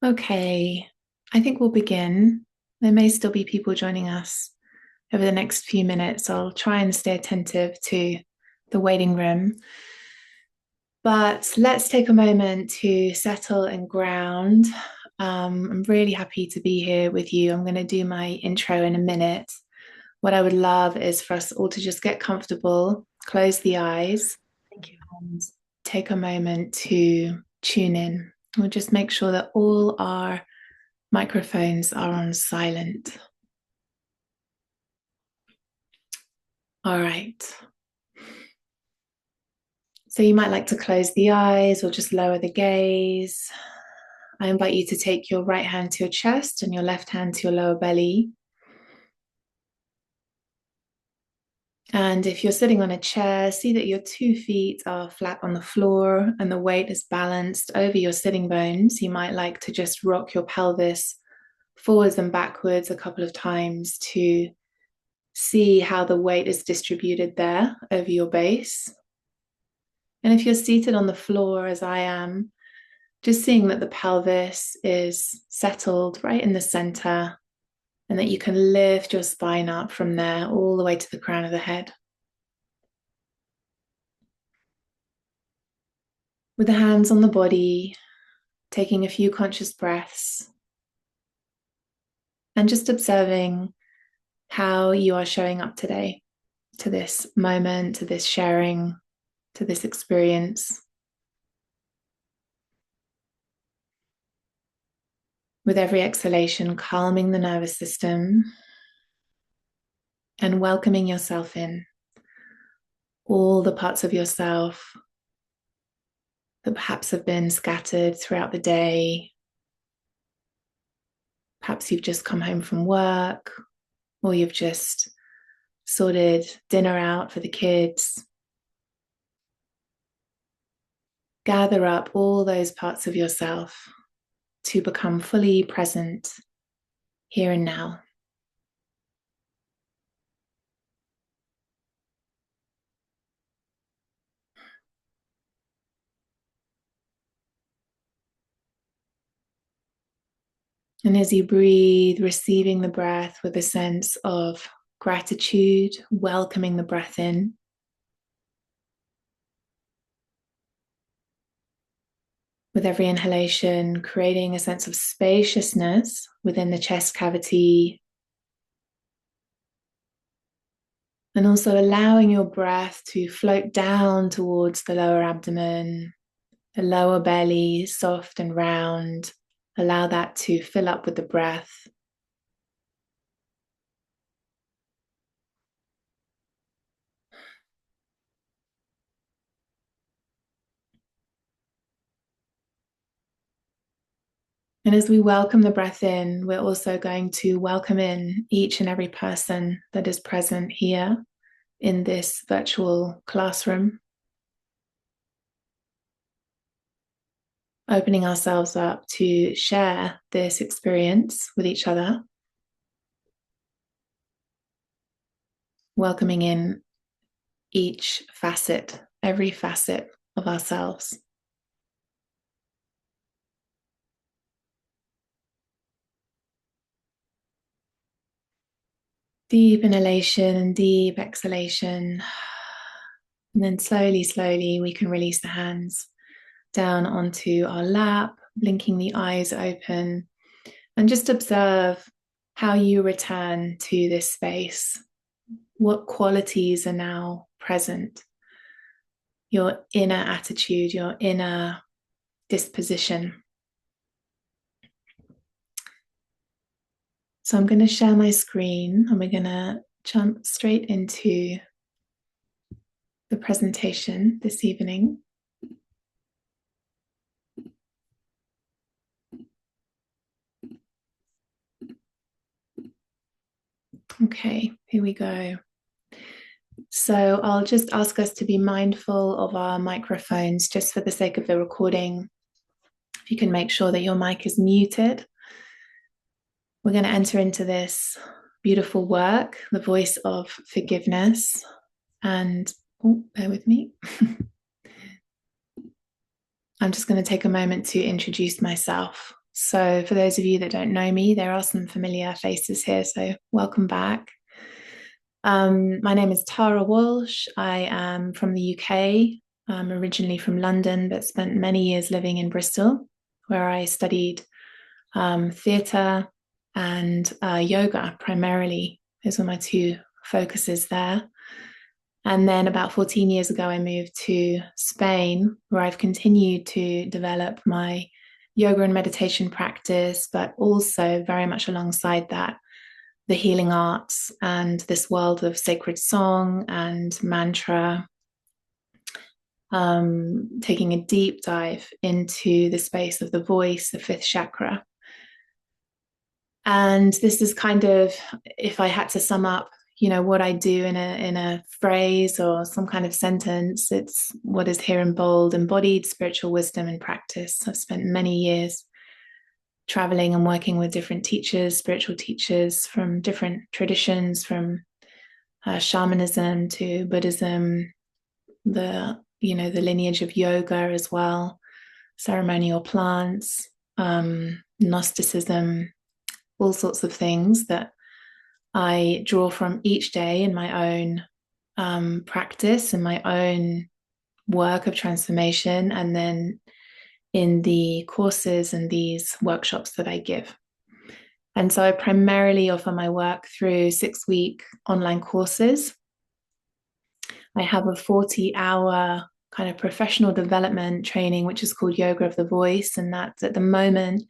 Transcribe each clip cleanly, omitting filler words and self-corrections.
Okay, I think we'll begin. There may still be people joining us over the next few minutes. I'll try and stay attentive to the waiting room. But let's take a moment to settle and ground. I'm really happy to be here with you. I'm going to do my intro in a minute. What I would love is for us all to just get comfortable, close the eyes, Thank you. and take a moment to tune in. We'll just make sure that all our microphones are on silent. All right. So you might like to close the eyes or just lower the gaze. I invite you to take your right hand to your chest and your left hand to your lower belly. And if you're sitting on a chair, see that your 2 feet are flat on the floor and the weight is balanced over your sitting bones. You might like to just rock your pelvis forwards and backwards a couple of times to see how the weight is distributed there over your base. And if you're seated on the floor, as I am, just seeing that the pelvis is settled right in the center and that you can lift your spine up from there all the way to the crown of the head. With the hands on the body, taking a few conscious breaths and just observing how you are showing up today to this moment, to this sharing, to this experience. With every exhalation, calming the nervous system and welcoming yourself in, all the parts of yourself that perhaps have been scattered throughout the day. Perhaps you've just come home from work, or you've just sorted dinner out for the kids. Gather up all those parts of yourself to become fully present here and now. And as you breathe, receiving the breath with a sense of gratitude, welcoming the breath in. With every inhalation, creating a sense of spaciousness within the chest cavity. And also allowing your breath to float down towards the lower abdomen, the lower belly, soft and round. Allow that to fill up with the breath. And as we welcome the breath in, we're also going to welcome in each and every person that is present here in this virtual classroom, opening ourselves up to share this experience with each other, welcoming in each facet, every facet of ourselves. Deep inhalation and deep exhalation. And then slowly, slowly, we can release the hands down onto our lap, blinking the eyes open, and just observe how you return to this space. What qualities are now present? Your inner attitude, your inner disposition. So I'm going to share my screen and we're going to jump straight into the presentation this evening. Okay, here we go. So I'll just ask us to be mindful of our microphones just for the sake of the recording. If you can make sure that your mic is muted. We're going to enter into this beautiful work, the voice of forgiveness. And bear with me. I'm just going to take a moment to introduce myself. So, for those of you that don't know me, there are some familiar faces here, so welcome back. My name is Tara Walsh. I am from the UK. I'm originally from London, but spent many years living in Bristol, where I studied theatre and yoga primarily. Those were my two focuses there. And then about 14 years ago, I moved to Spain, where I've continued to develop my yoga and meditation practice, but also very much alongside that, the healing arts and this world of sacred song and mantra, taking a deep dive into the space of the voice, the fifth chakra. And this is kind of, if I had to sum up, what I do in a phrase or some kind of sentence, it's what is here in bold: embodied spiritual wisdom and practice. I've spent many years traveling and working with different teachers, spiritual teachers from different traditions, from shamanism to Buddhism, the lineage of yoga as well, ceremonial plants, Gnosticism, all sorts of things that I draw from each day in my own practice and my own work of transformation, and then in the courses and these workshops that I give. And so I primarily offer my work through 6-week online courses. I have a 40-hour kind of professional development training, which is called Yoga of the Voice. And that's, at the moment,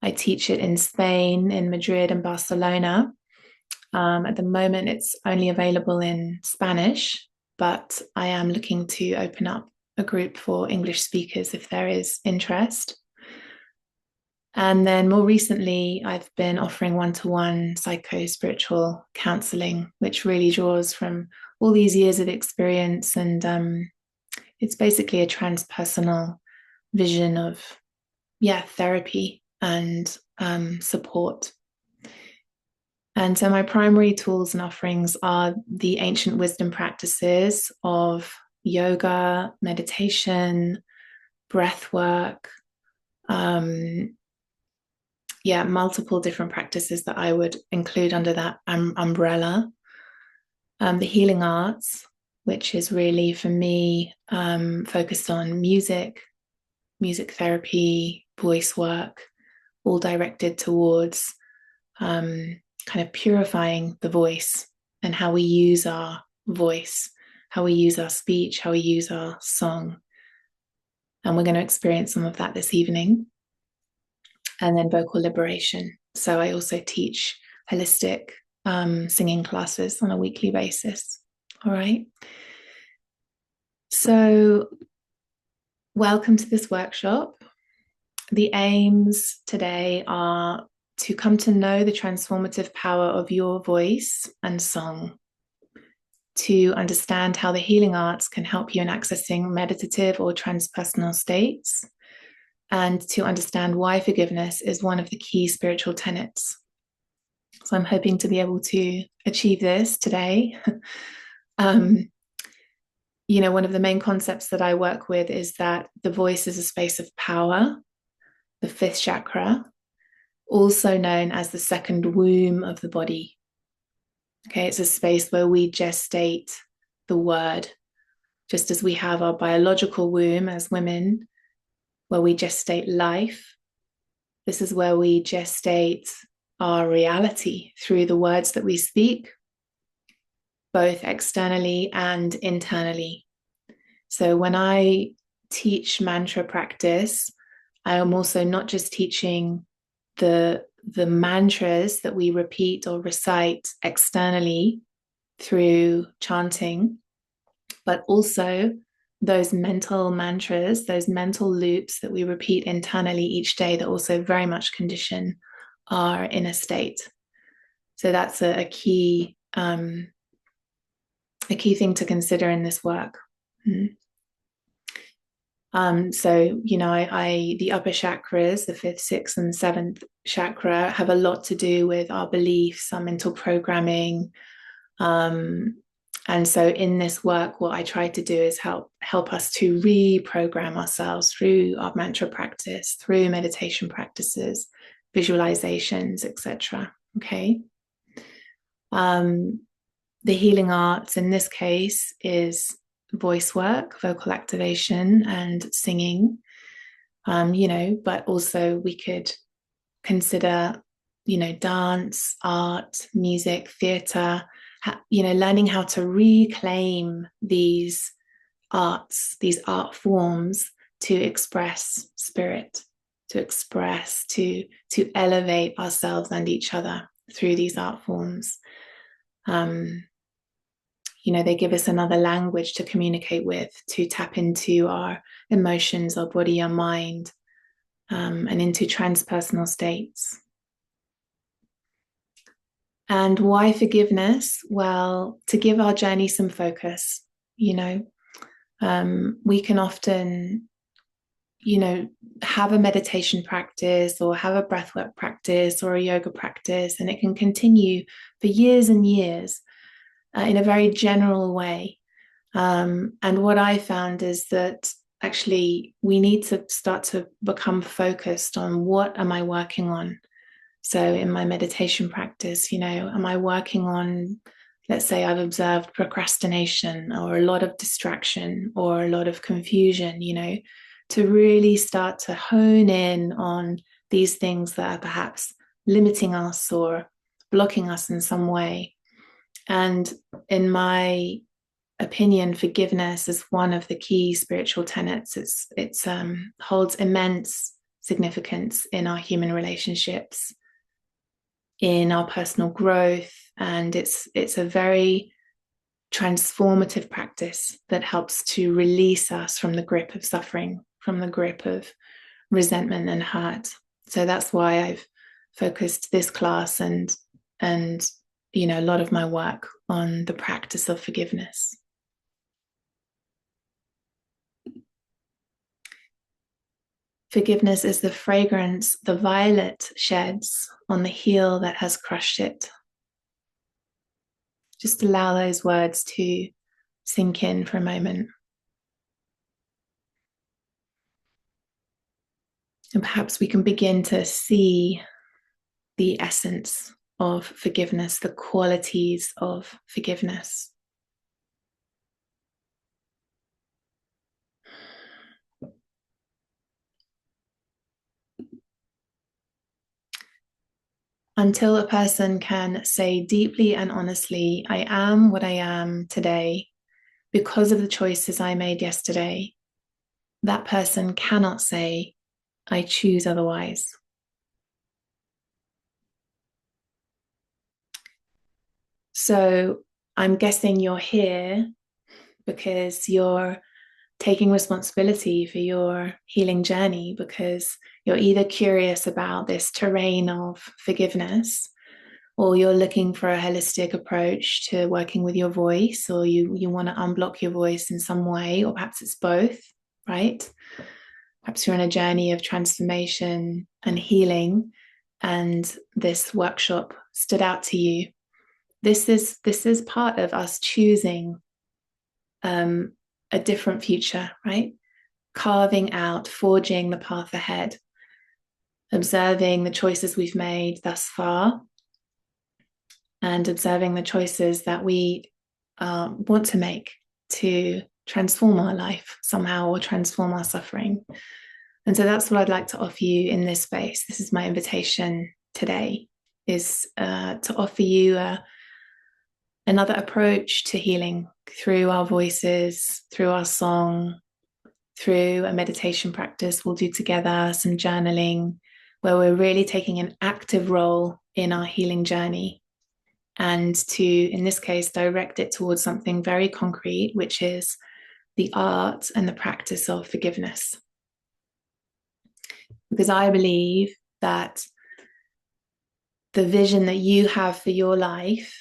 I teach it in Spain, in Madrid and Barcelona. At the moment, it's only available in Spanish, but I am looking to open up a group for English speakers if there is interest. And then more recently, I've been offering one-to-one psycho-spiritual counseling, which really draws from all these years of experience. And it's basically a transpersonal vision of, therapy and support. And so my primary tools and offerings are the ancient wisdom practices of yoga, meditation, breath work, multiple different practices that I would include under that umbrella. The healing arts, which is really, for me, focused on music therapy, voice work, all directed towards kind of purifying the voice and how we use our voice, how we use our speech, how we use our song. And we're going to experience some of that this evening. And then vocal liberation. So I also teach holistic singing classes on a weekly basis. All right. So welcome to this workshop. The aims today are to come to know the transformative power of your voice and song, to understand how the healing arts can help you in accessing meditative or transpersonal states, and to understand why forgiveness is one of the key spiritual tenets. So I'm hoping to be able to achieve this today. One of the main concepts that I work with is that the voice is a space of power, the fifth chakra, also known as the second womb of the body. Okay, it's a space where we gestate the word, just as we have our biological womb as women, where we gestate life. This is where we gestate our reality through the words that we speak, both externally and internally. So when I teach mantra practice, I am also not just teaching the mantras that we repeat or recite externally through chanting, but also those mental mantras, those mental loops that we repeat internally each day that also very much condition our inner state. So that's a key thing to consider in this work. The upper chakras, the fifth, sixth, and seventh chakra, have a lot to do with our beliefs, our mental programming, And so in this work, what I try to do is help us to reprogram ourselves through our mantra practice, through meditation practices, visualizations, etc. Okay. The healing arts in this case is voice work, vocal activation, and singing. But also we could consider, dance, art, music, theatre, learning how to reclaim these arts, these art forms to express spirit, to elevate ourselves and each other through these art forms. They give us another language to communicate with, to tap into our emotions, our body, our mind, and into transpersonal states. And why forgiveness? Well, to give our journey some focus. We can often, have a meditation practice or have a breathwork practice or a yoga practice, and it can continue for years and years in a very general way. And what I found is that actually we need to start to become focused on what am I working on. So in my meditation practice, am I working on, let's say I've observed procrastination or a lot of distraction or a lot of confusion, to really start to hone in on these things that are perhaps limiting us or blocking us in some way. And in my opinion, forgiveness is one of the key spiritual tenets. It holds immense significance in our human relationships, in our personal growth, and it's a very transformative practice that helps to release us from the grip of suffering, from the grip of resentment and hurt. So that's why I've focused this class and a lot of my work on the practice of forgiveness. Forgiveness is the fragrance the violet sheds on the heel that has crushed it. Just allow those words to sink in for a moment. And perhaps we can begin to see the essence of forgiveness, the qualities of forgiveness. Until a person can say deeply and honestly, I am what I am today because of the choices I made yesterday, that person cannot say, I choose otherwise. So I'm guessing you're here because you're taking responsibility for your healing journey, because you're either curious about this terrain of forgiveness, or you're looking for a holistic approach to working with your voice, or you want to unblock your voice in some way, or perhaps it's both, right? Perhaps you're on a journey of transformation and healing, and this workshop stood out to you. This is part of us choosing a different future, right? Carving out, forging the path ahead, observing the choices we've made thus far, and observing the choices that we want to make to transform our life somehow, or transform our suffering. And so that's what I'd like to offer you in this space. This is my invitation today, is to offer you another approach to healing through our voices, through our song, through a meditation practice we'll do together, some journaling, where we're really taking an active role in our healing journey, and to, in this case, direct it towards something very concrete, which is the art and the practice of forgiveness. Because I believe that the vision that you have for your life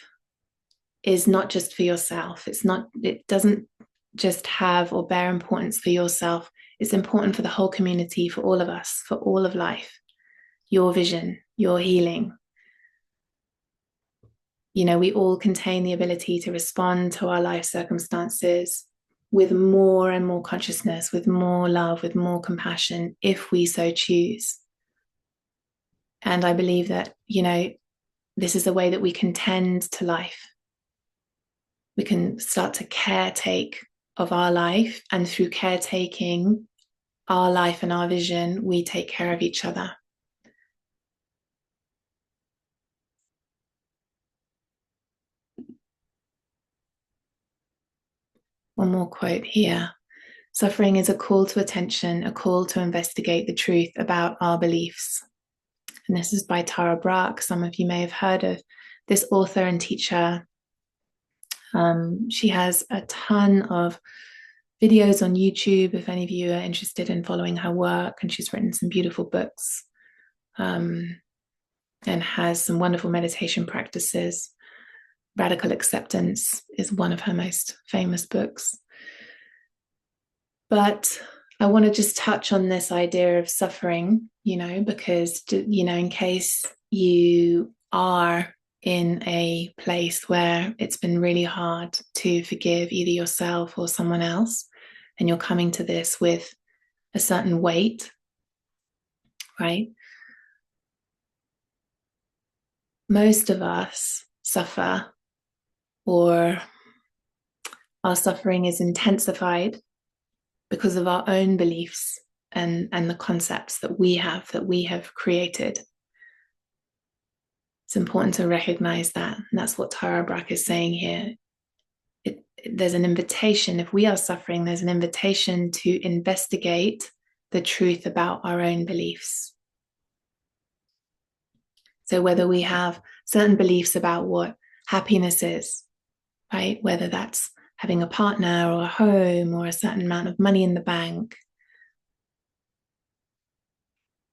is not just for yourself. It doesn't just have or bear importance for yourself. It's important for the whole community, for all of us, for all of life. Your vision, your healing. We all contain the ability to respond to our life circumstances with more and more consciousness, with more love, with more compassion, if we so choose. And I believe that, this is a way that we can tend to life. We can start to caretake of our life, and through caretaking our life and our vision, we take care of each other. One more quote here. Suffering is a call to attention, a call to investigate the truth about our beliefs. And this is by Tara Brach. Some of you may have heard of this author and teacher. She has a ton of videos on YouTube if any of you are interested in following her work. And she's written some beautiful books and has some wonderful meditation practices. Radical Acceptance is one of her most famous books. But I want to just touch on this idea of suffering, because, in case you are in a place where it's been really hard to forgive either yourself or someone else, and you're coming to this with a certain weight, right? Most of us suffer, or our suffering is intensified because of our own beliefs and the concepts that we have created. It's important to recognize that. And that's what Tara Brach is saying here. There's an invitation. If we are suffering, there's an invitation to investigate the truth about our own beliefs. So whether we have certain beliefs about what happiness is, right? Whether that's having a partner or a home or a certain amount of money in the bank.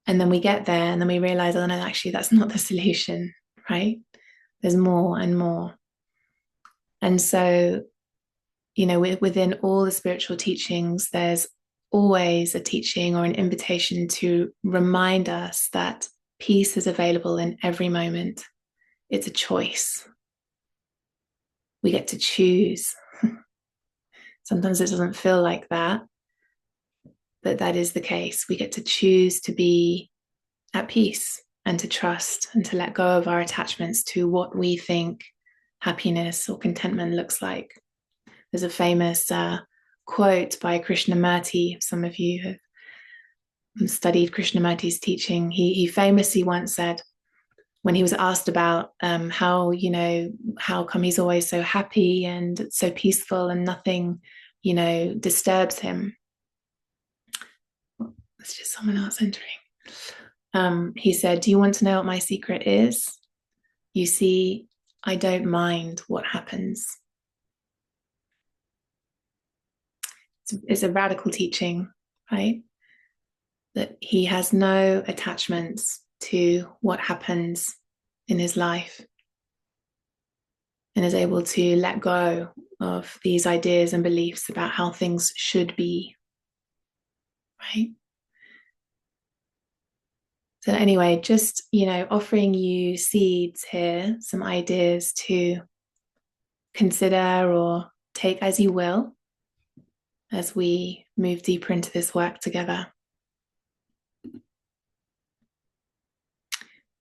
And then we get there and then we realize, oh no, actually that's not the solution, right? There's more and more. And so, within all the spiritual teachings, there's always a teaching or an invitation to remind us that peace is available in every moment. It's a choice. We get to choose. Sometimes it doesn't feel like that, but that is the case. We get to choose to be at peace and to trust and to let go of our attachments to what we think happiness or contentment looks like. There's a famous quote by Krishnamurti. Some of you have studied Krishnamurti's teaching. He famously once said, when he was asked about how come he's always so happy and so peaceful and nothing, disturbs him. It's just someone else entering. He said, do you want to know what my secret is? You see, I don't mind what happens. It's a radical teaching, right? That he has no attachments to what happens in his life and is able to let go of these ideas and beliefs about how things should be, right? So anyway, just, offering you seeds here, some ideas to consider or take as you will as we move deeper into this work together.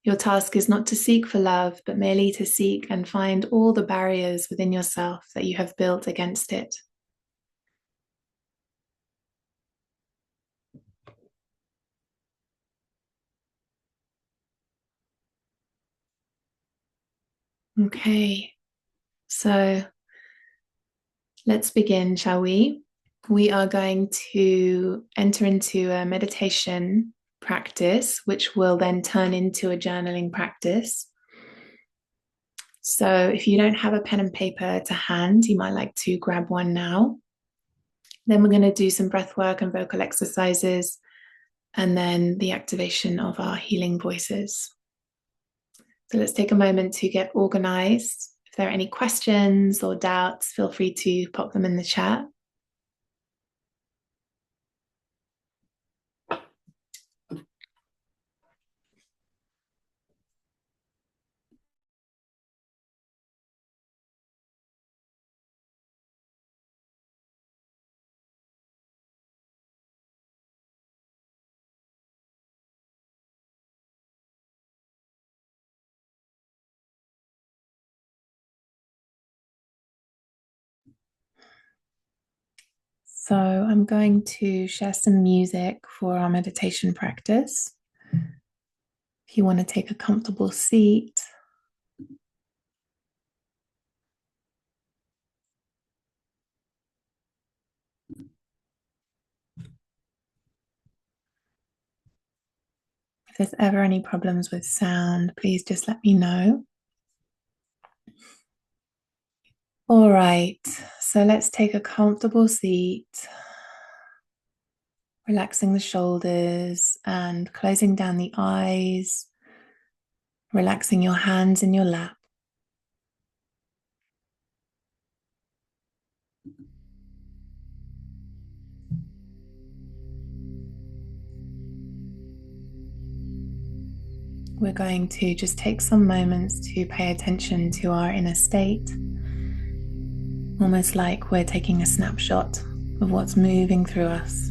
Your task is not to seek for love, but merely to seek and find all the barriers within yourself that you have built against it. Okay, so let's begin, shall we? We are going to enter into a meditation practice, which will then turn into a journaling practice. So if you don't have a pen and paper to hand, you might like to grab one now. Then we're going to do some breath work and vocal exercises, and then the activation of our healing voices. So let's take a moment to get organized. If there are any questions or doubts, feel free to pop them in the chat. So, I'm going to share some music for our meditation practice. If you want to take a comfortable seat, if there's ever any problems with sound, please just let me know. All right, so let's take a comfortable seat, relaxing the shoulders and closing down the eyes, relaxing your hands in your lap. We're going to just take some moments to pay attention to our inner state, almost like we're taking a snapshot of what's moving through us.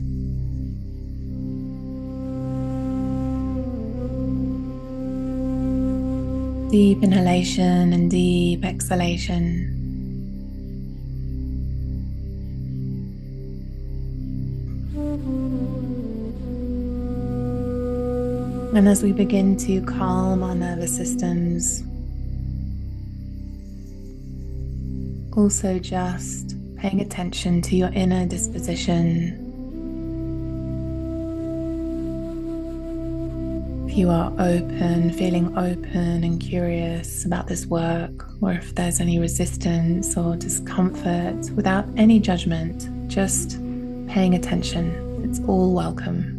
Deep inhalation and deep exhalation. And as we begin to calm our nervous systems, also just paying attention to your inner disposition. If you are open, feeling open and curious about this work, or if there's any resistance or discomfort, without any judgment, just paying attention. It's all welcome.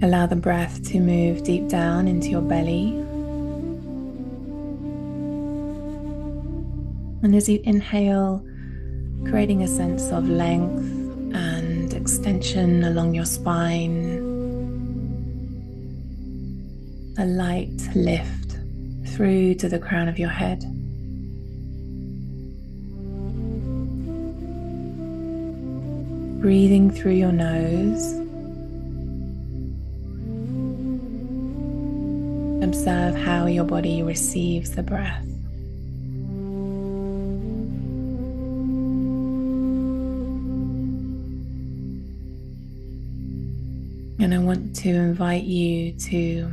Allow the breath to move deep down into your belly. And as you inhale, creating a sense of length and extension along your spine, a light lift through to the crown of your head. Breathing through your nose. Observe how your body receives the breath. And I want to invite you to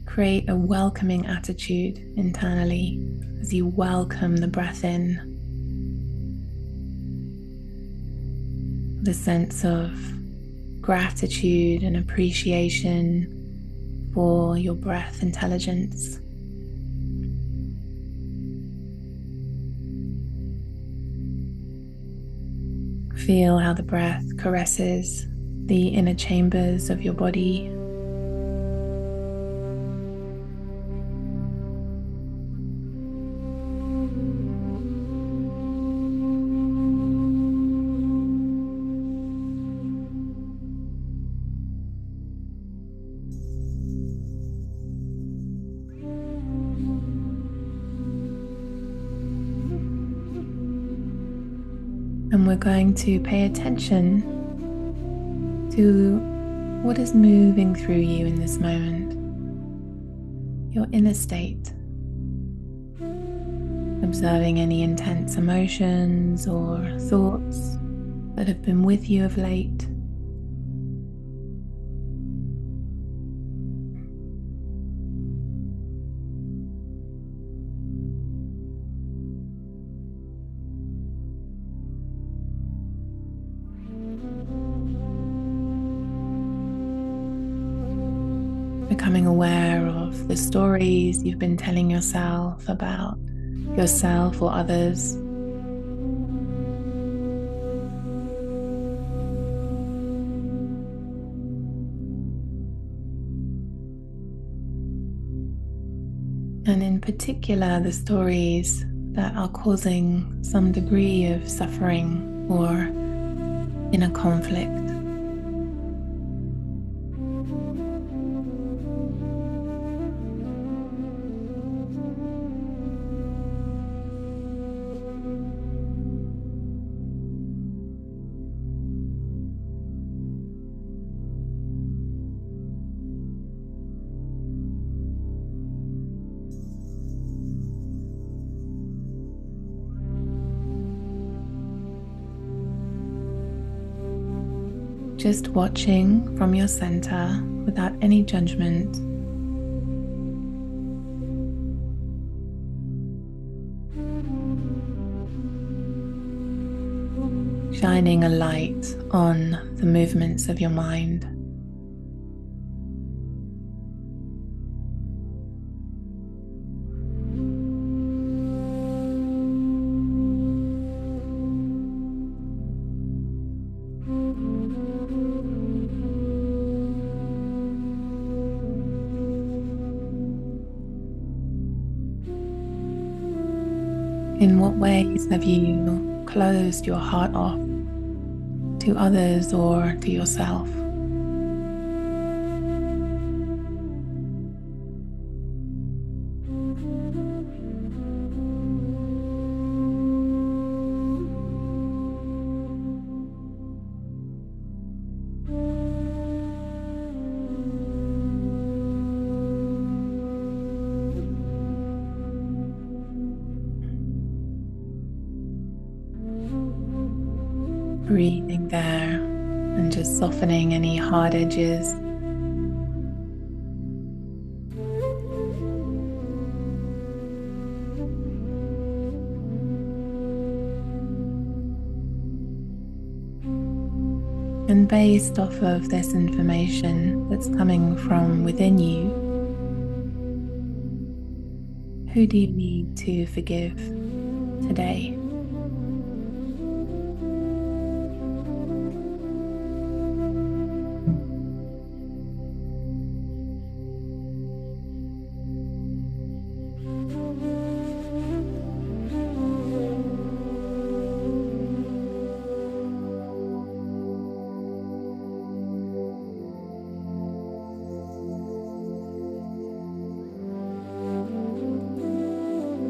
create a welcoming attitude internally as you welcome the breath in. The sense of gratitude and appreciation for your breath intelligence. Feel how the breath caresses the inner chambers of your body. And we're going to pay attention to what is moving through you in this moment, your inner state, observing any intense emotions or thoughts that have been with you of late. Becoming aware of the stories you've been telling yourself about yourself or others. And in particular, the stories that are causing some degree of suffering or inner conflict. just watching from your center without any judgment. Shining a light on the movements of your mind. In what ways have you closed your heart off to others or to yourself? Breathing there and just softening any hard edges. And based off of this information that's coming from within you, who do you need to forgive today?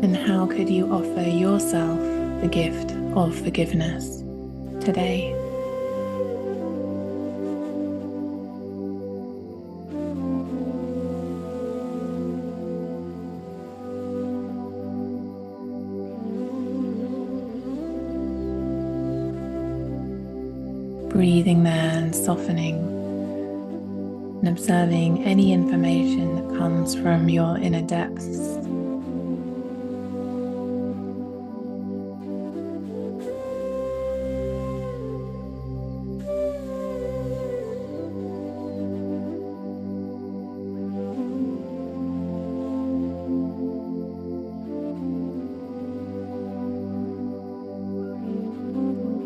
And how could you offer yourself the gift of forgiveness today? Breathing there and softening and observing any information that comes from your inner depths.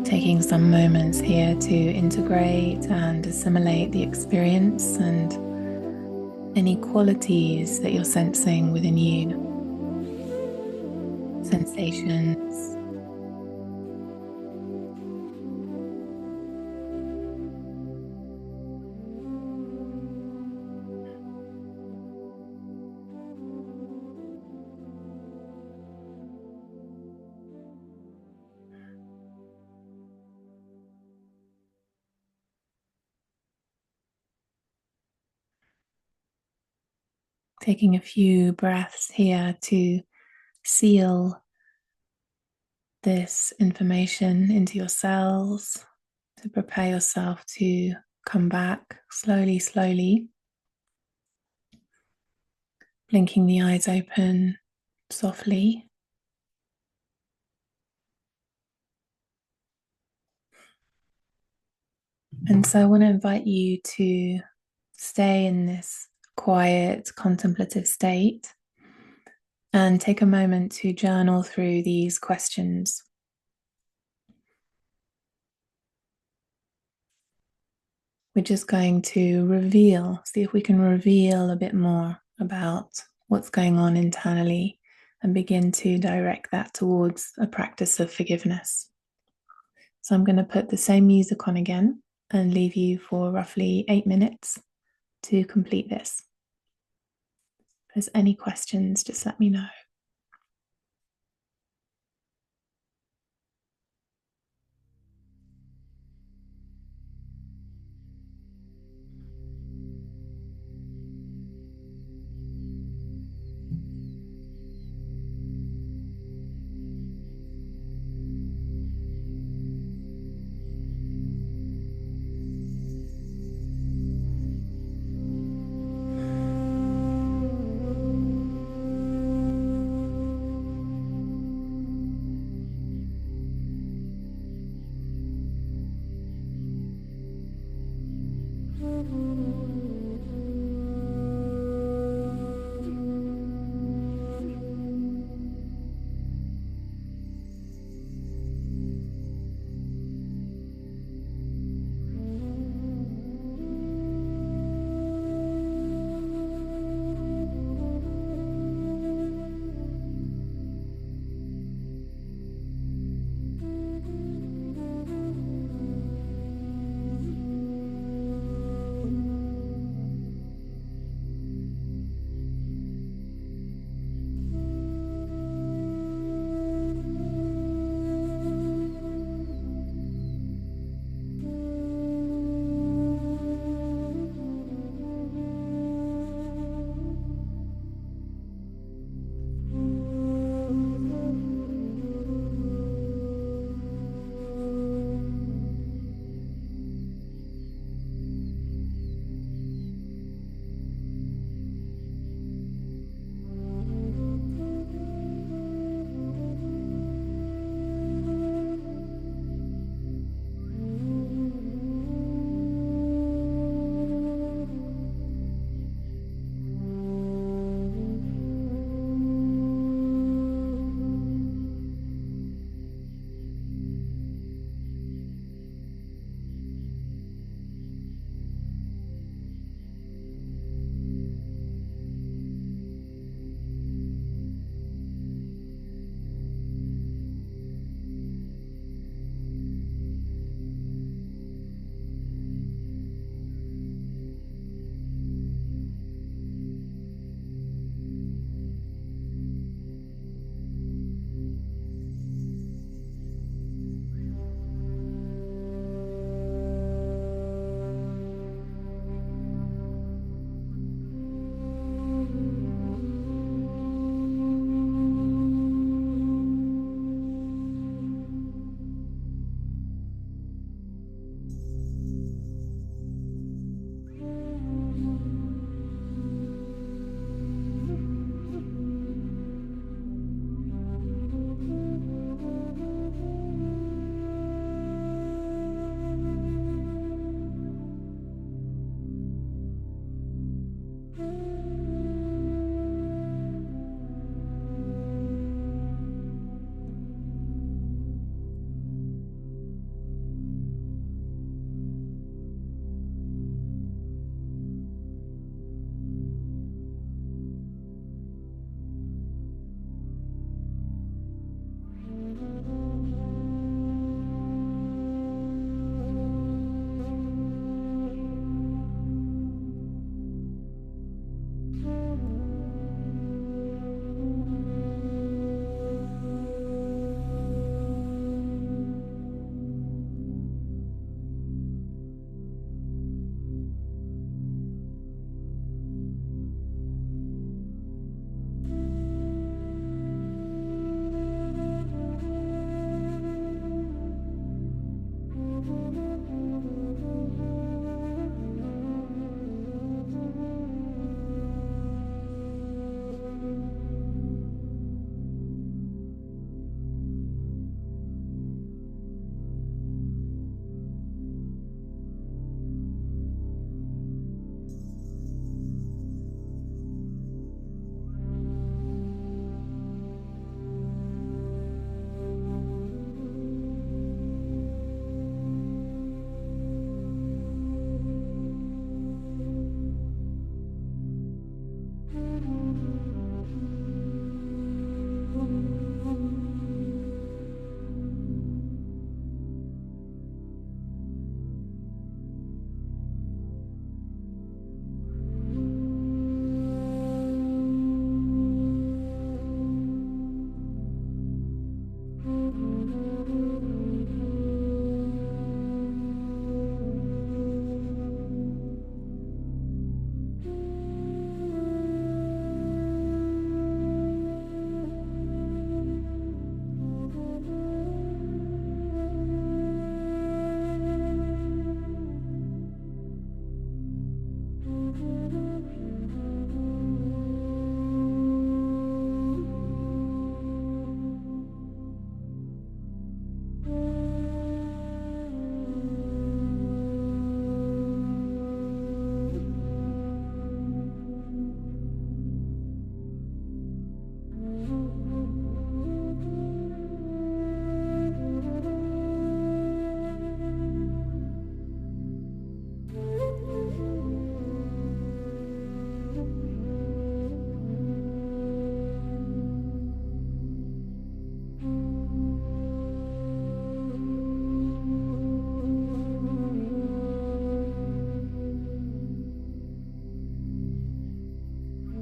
Taking some moments here to integrate and assimilate the experience and any qualities that you're sensing within you, sensations. Taking a few breaths here to seal this information into your cells, to prepare yourself to come back slowly, slowly. Blinking the eyes open softly. And so I want to invite you to stay in this quiet, contemplative state and take a moment to journal through these questions. We're just going to see if we can reveal a bit more about what's going on internally and begin to direct that towards a practice of forgiveness. So I'm going to put the same music on again and leave you for roughly 8 minutes to complete this. If there's any questions, just let me know.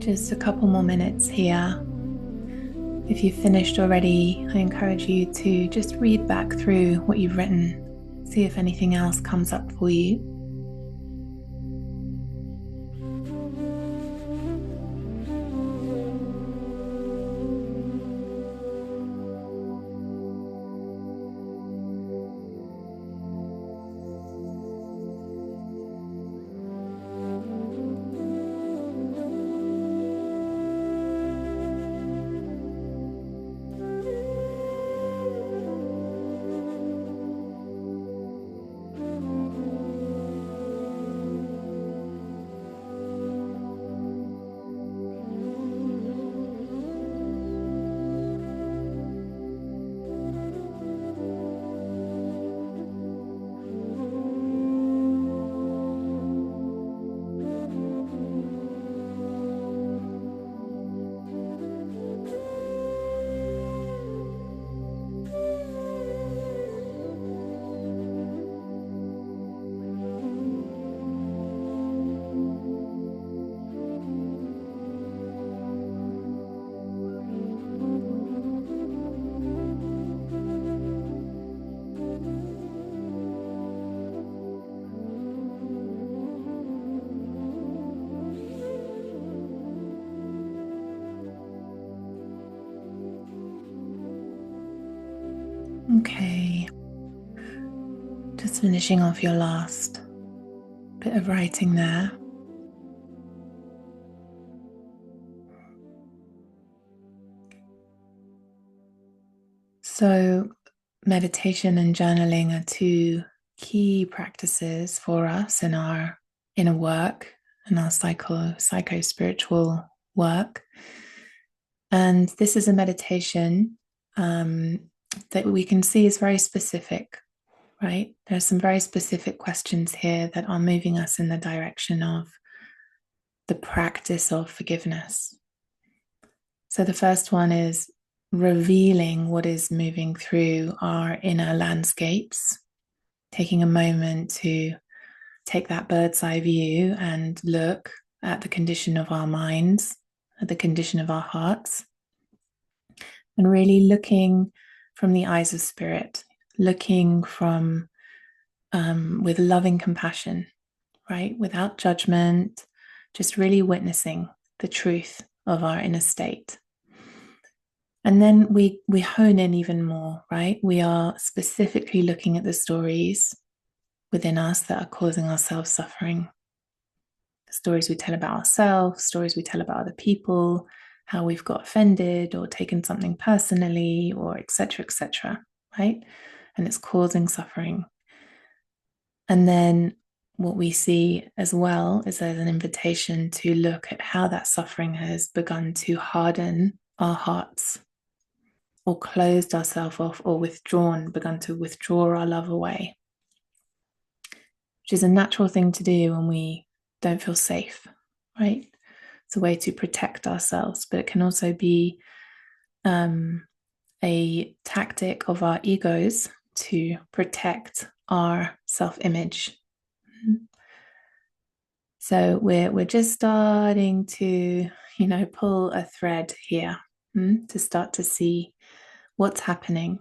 Just a couple more minutes here. If you've finished already, I encourage you to just read back through what you've written, see if anything else comes up for you. Okay, just finishing off your last bit of writing there. So, meditation and journaling are two key practices for us in our inner work and our psycho spiritual work. And this is a meditation that we can see is very specific, right? There are some very specific questions here that are moving us in the direction of the practice of forgiveness. So the first one is revealing what is moving through our inner landscapes, taking a moment to take that bird's eye view and look at the condition of our minds, at the condition of our hearts, and really looking from the eyes of spirit, looking from with loving compassion, right? Without judgment, just really witnessing the truth of our inner state. And then we hone in even more, right? We are specifically looking at the stories within us that are causing ourselves suffering. Stories we tell about ourselves, stories we tell about other people, how we've got offended or taken something personally, or etc., right? And it's causing suffering. And then what we see as well is there's an invitation to look at how that suffering has begun to harden our hearts, or closed ourselves off, or begun to withdraw our love away, which is a natural thing to do when we don't feel safe, right? It's a way to protect ourselves, but it can also be a tactic of our egos to protect our self-image. So we're just starting to, pull a thread here to start to see what's happening.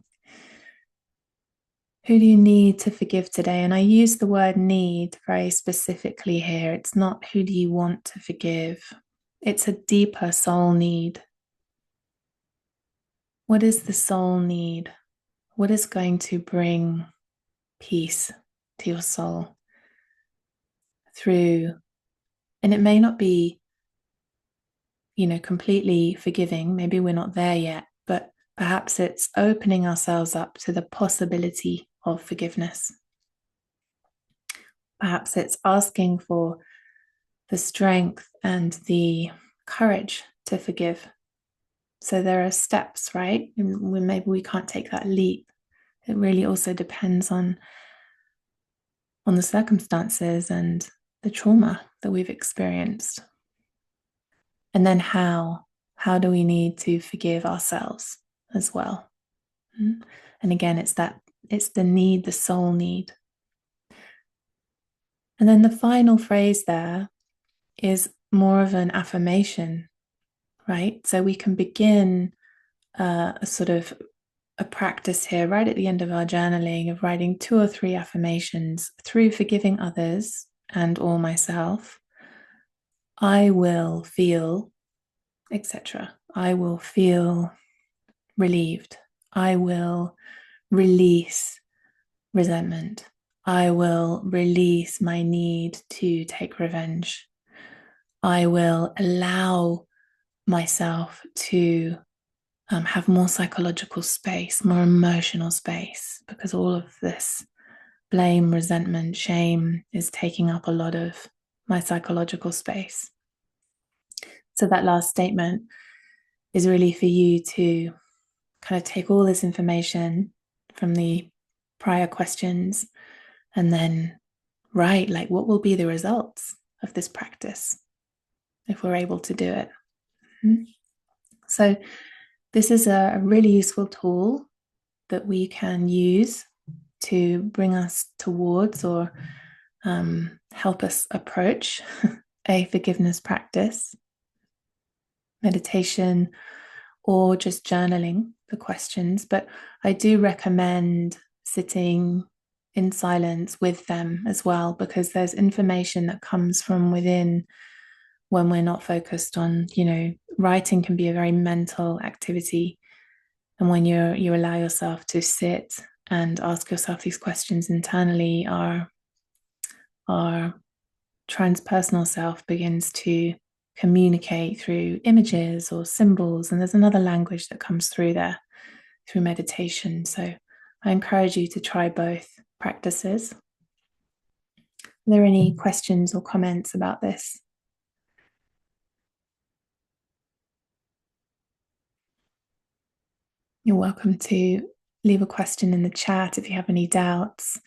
Who do you need to forgive today? And I use the word need very specifically here. It's not who do you want to forgive. It's a deeper soul need. What is the soul need? What is going to bring peace to your soul through? And it may not be, completely forgiving. Maybe we're not there yet, but perhaps it's opening ourselves up to the possibility of forgiveness. Perhaps it's asking for the strength and the courage to forgive. So there are steps, right? Maybe we can't take that leap. It really also depends on the circumstances and the trauma that we've experienced. And then how do we need to forgive ourselves as well? And again, it's the need, the soul need. And then the final phrase there is more of an affirmation right? So we can begin a sort of a practice here right at the end of our journaling of writing 2 or 3 affirmations through forgiving others and or myself. I will feel, etc. I will feel relieved. I will release resentment. I will release my need to take revenge. I will allow myself to have more psychological space, more emotional space, because all of this blame, resentment, shame is taking up a lot of my psychological space. So, that last statement is really for you to kind of take all this information from the prior questions and then write, like, what will be the results of this practice if we're able to do it. So, this is a really useful tool that we can use to bring us towards or help us approach a forgiveness practice, meditation, or just journaling the questions. But I do recommend sitting in silence with them as well, because there's information that comes from within when we're not focused on, writing can be a very mental activity. And when you allow yourself to sit and ask yourself these questions internally, our transpersonal self begins to communicate through images or symbols. And there's another language that comes through there through meditation. So I encourage you to try both practices. Are there any questions or comments about this? You're welcome to leave a question in the chat if you have any doubts.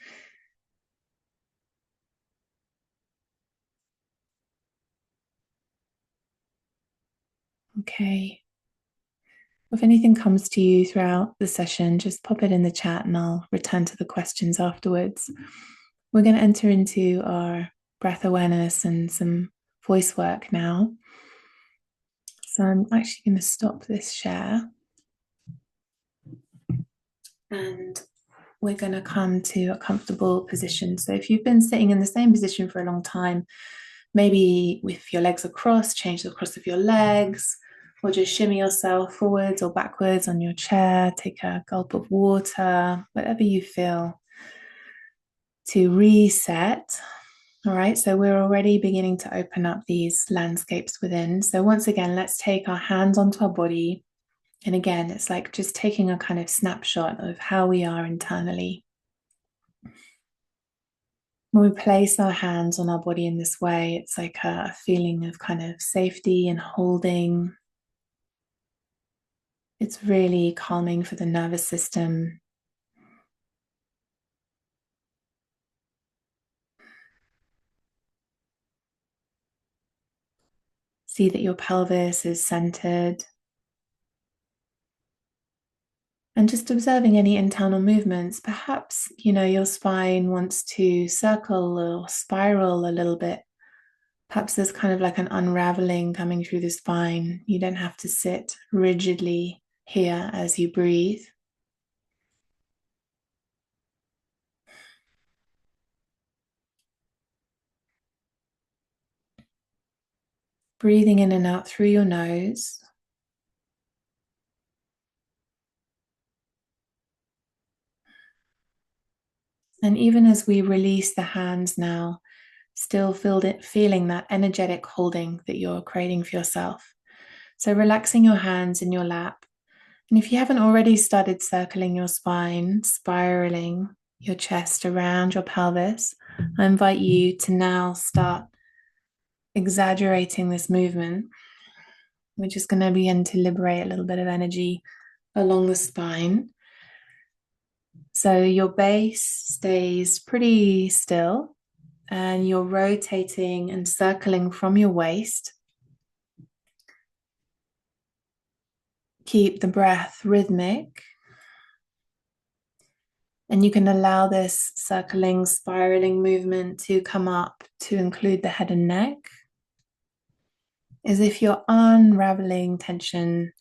Okay. If anything comes to you throughout the session, just pop it in the chat and I'll return to the questions afterwards. We're going to enter into our breath awareness and some voice work now. So I'm actually going to stop this share. And we're going to come to a comfortable position. So if you've been sitting in the same position for a long time, maybe with your legs across, change the cross of your legs, or just shimmy yourself forwards or backwards on your chair, take a gulp of water, whatever you feel to reset. All right, so we're already beginning to open up these landscapes within. So once again, let's take our hands onto our body. And again, it's like just taking a kind of snapshot of how we are internally. When we place our hands on our body in this way, it's like a feeling of kind of safety and holding. It's really calming for the nervous system. See that your pelvis is centered. And just observing any internal movements. Perhaps, your spine wants to circle or spiral a little bit. Perhaps there's kind of like an unraveling coming through the spine. You don't have to sit rigidly here as you breathe. Breathing in and out through your nose. And even as we release the hands now, still feeling that energetic holding that you're creating for yourself. So relaxing your hands in your lap. And if you haven't already started circling your spine, spiraling your chest around your pelvis, I invite you to now start exaggerating this movement. We're just going to begin to liberate a little bit of energy along the spine. So your base stays pretty still and you're rotating and circling from your waist. Keep the breath rhythmic. And you can allow this circling, spiraling movement to come up to include the head and neck. as if you're unraveling tension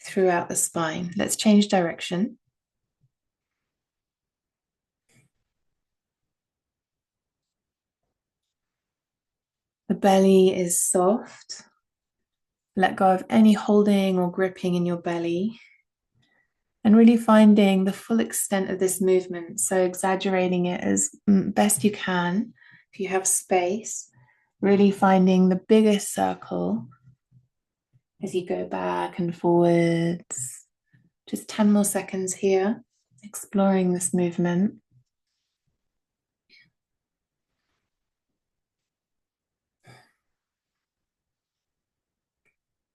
throughout the spine. Let's change direction. The belly is soft. Let go of any holding or gripping in your belly. And really finding the full extent of this movement. So exaggerating it as best you can. If you have space, really finding the biggest circle as you go back and forwards. Just 10 more seconds here, exploring this movement.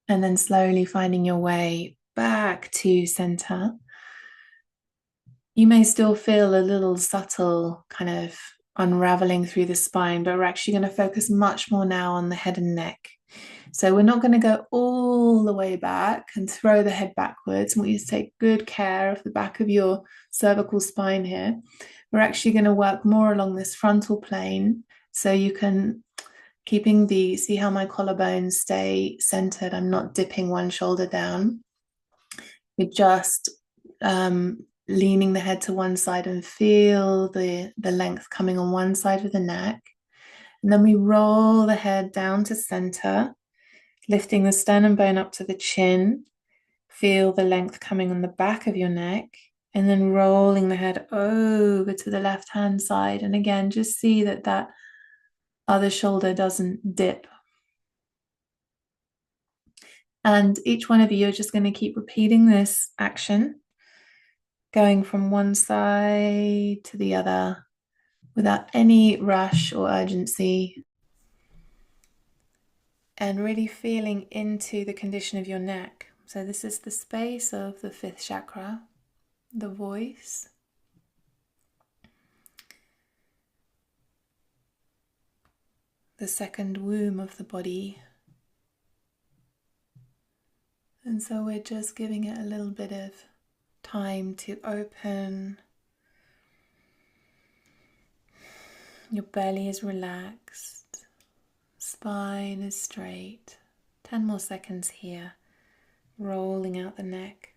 And then slowly finding your way back to center. You may still feel a little subtle kind of unraveling through the spine, but we're actually going to focus much more now on the head and neck. So we're not going to go all the way back and throw the head backwards. I want you to take good care of the back of your cervical spine here. We're actually going to work more along this frontal plane. So you can, see how my collarbones stay centered. I'm not dipping one shoulder down. You're just leaning the head to one side and feel the length coming on one side of the neck. And then we roll the head down to center, lifting the sternum bone up to the chin. Feel the length coming on the back of your neck, and then rolling the head over to the left-hand side. And again, just see that that other shoulder doesn't dip. And each one of you are just going to keep repeating this action, going from one side to the other without any rush or urgency. And really feeling into the condition of your neck. So this is the space of the fifth chakra, the voice. The second womb of the body. And so we're just giving it a little bit of time to open. Your belly is relaxed. Spine is straight. 10 more seconds here. Rolling out the neck.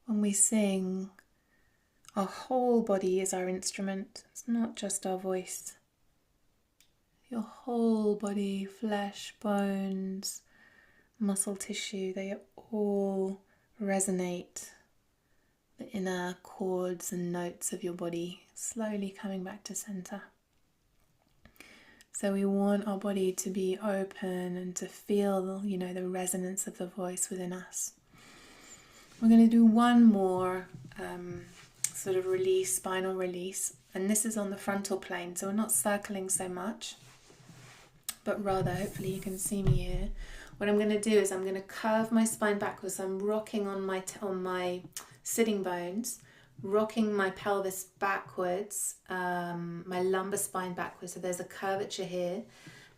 When we sing, our whole body is our instrument. It's not just our voice. Your whole body, flesh, bones, muscle tissue, they all resonate. The inner chords and notes of your body, slowly coming back to center. So we want our body to be open and to feel, the resonance of the voice within us. We're going to do one more sort of release, spinal release. And this is on the frontal plane. So we're not circling so much, but rather, hopefully you can see me here. What I'm going to do is I'm going to curve my spine backwards. I'm rocking on my sitting bones, rocking my pelvis backwards, my lumbar spine backwards. So there's a curvature here.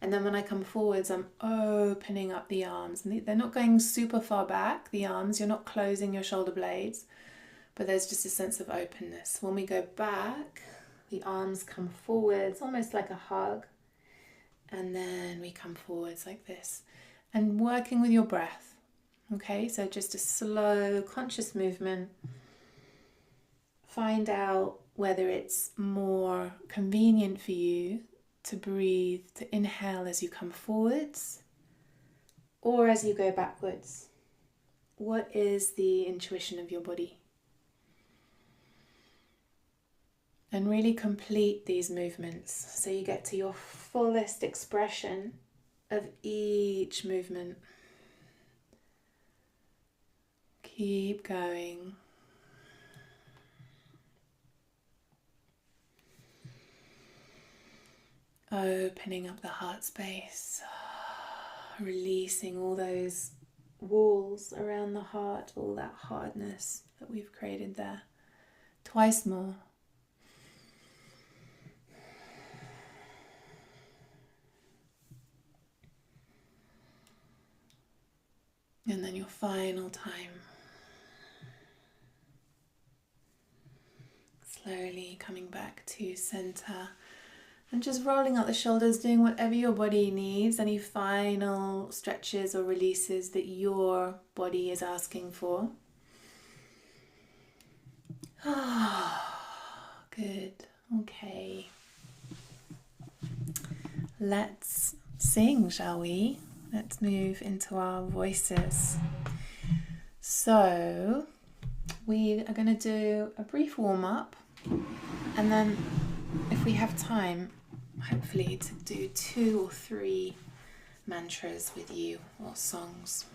And then when I come forwards, I'm opening up the arms. And they're not going super far back, the arms. You're not closing your shoulder blades, but there's just a sense of openness. When we go back, the arms come forwards, almost like a hug. And then we come forwards like this. And working with your breath. Okay, so just a slow, conscious movement. Find out whether it's more convenient for you to breathe, to inhale as you come forwards or as you go backwards. What is the intuition of your body? And really complete these movements so you get to your fullest expression of each movement. Keep going. Opening up the heart space, releasing all those walls around the heart, all that hardness that we've created there. Twice more. And then your final time. Slowly coming back to center. And just rolling out the shoulders, doing whatever your body needs, any final stretches or releases that your body is asking for. Good. Okay. Let's sing, shall we? Let's move into our voices. So we are going to do a brief warm-up, and then if we have time, hopefully to do 2 or 3 mantras with you or songs.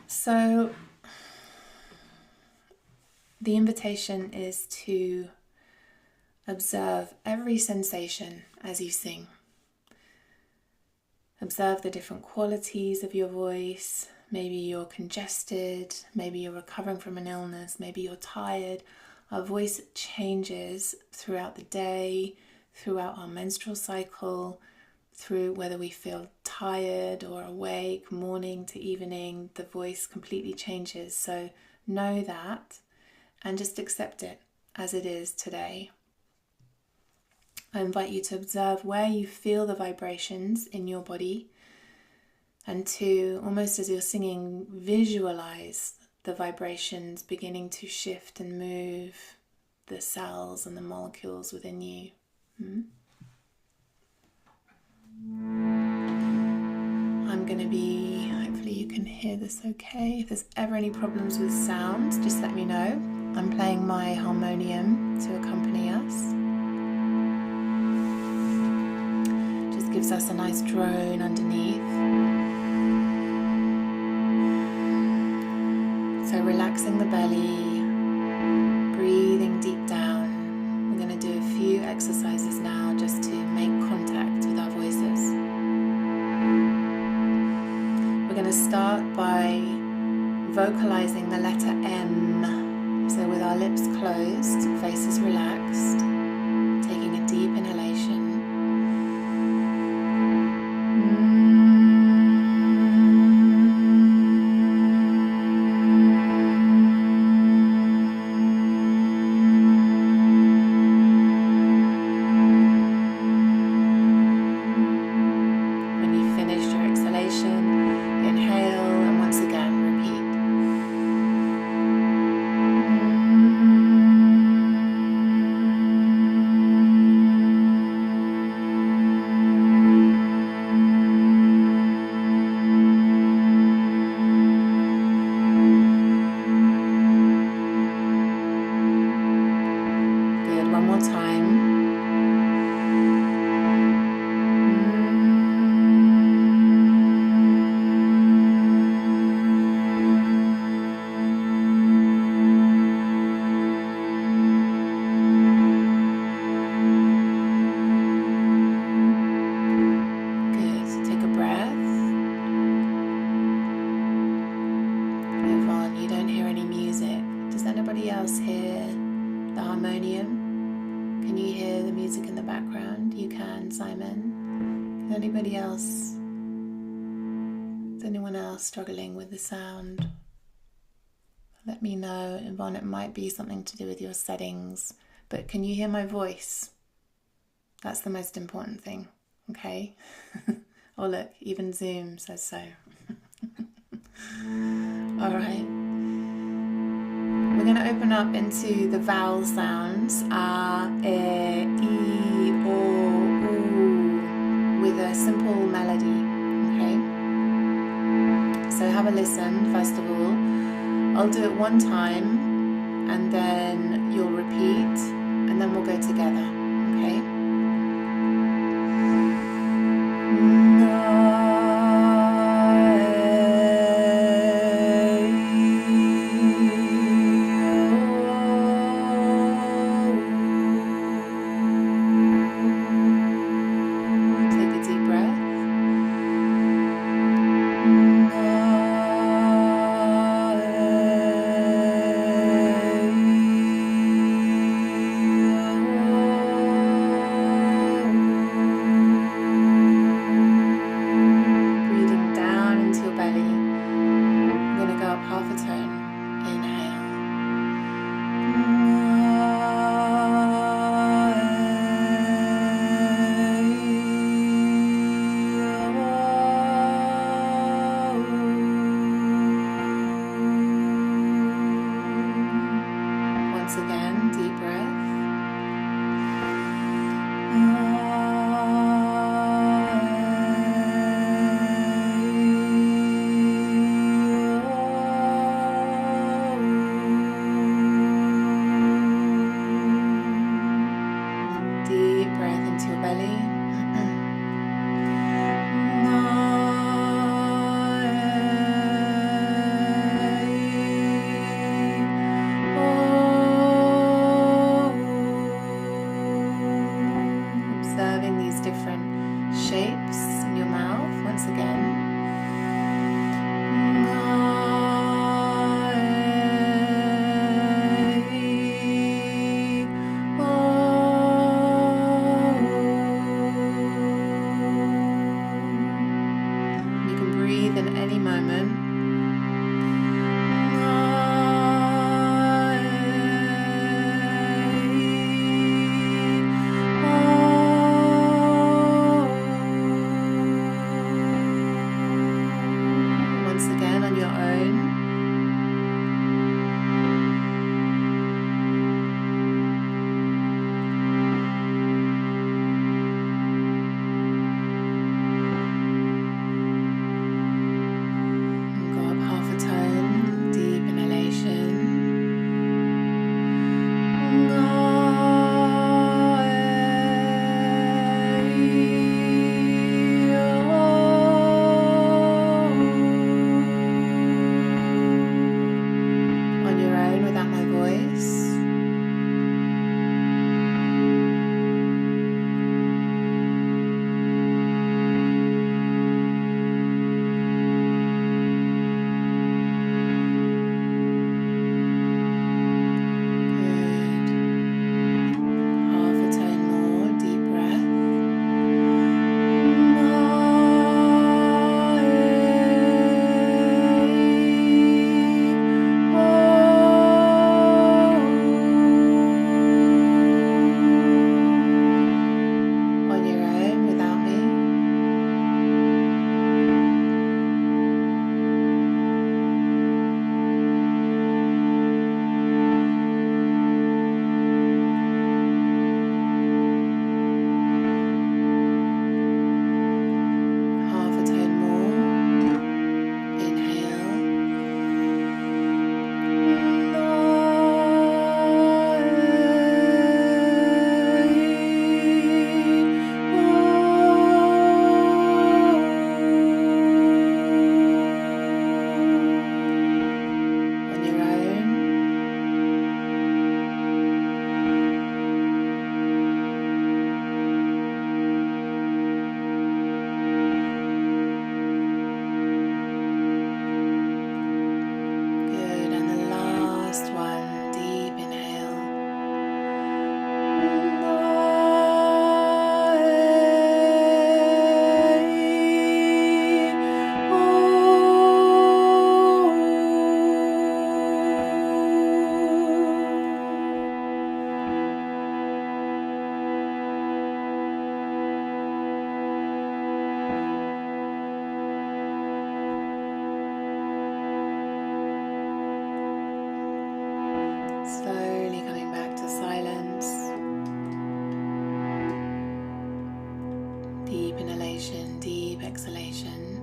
So the invitation is to observe every sensation as you sing. Observe the different qualities of your voice. Maybe you're congested, maybe you're recovering from an illness, maybe you're tired. Our voice changes throughout the day, throughout our menstrual cycle, through whether we feel tired or awake, morning to evening, the voice completely changes. So know that and just accept it as it is today. I invite you to observe where you feel the vibrations in your body, and to, almost as you're singing, visualize the vibrations beginning to shift and move the cells and the molecules within you. I'm going to be, hopefully you can hear this okay. If there's ever any problems with sound, just let me know. I'm playing my harmonium to accompany us. Just gives us a nice drone underneath. So relaxing the belly, breathing deep down. We're going to do a few exercises now just to make contact with our voices. We're going to start by vocalizing the letter M. So with our lips closed, faces relaxed, taking a deep inhalation. Anybody else? Is anyone else struggling with the sound? Let me know. Yvonne, it might be something to do with your settings, but can you hear my voice? That's the most important thing, okay? Oh look, even Zoom says so. All right. We're going to open up into the vowel sounds. A, E, I, O, with a simple melody, okay? So have a listen, first of all. I'll do it one time, and then you'll repeat, and then we'll go together, okay? moment. Once again on your own. Slowly coming back to silence. Deep inhalation, deep exhalation.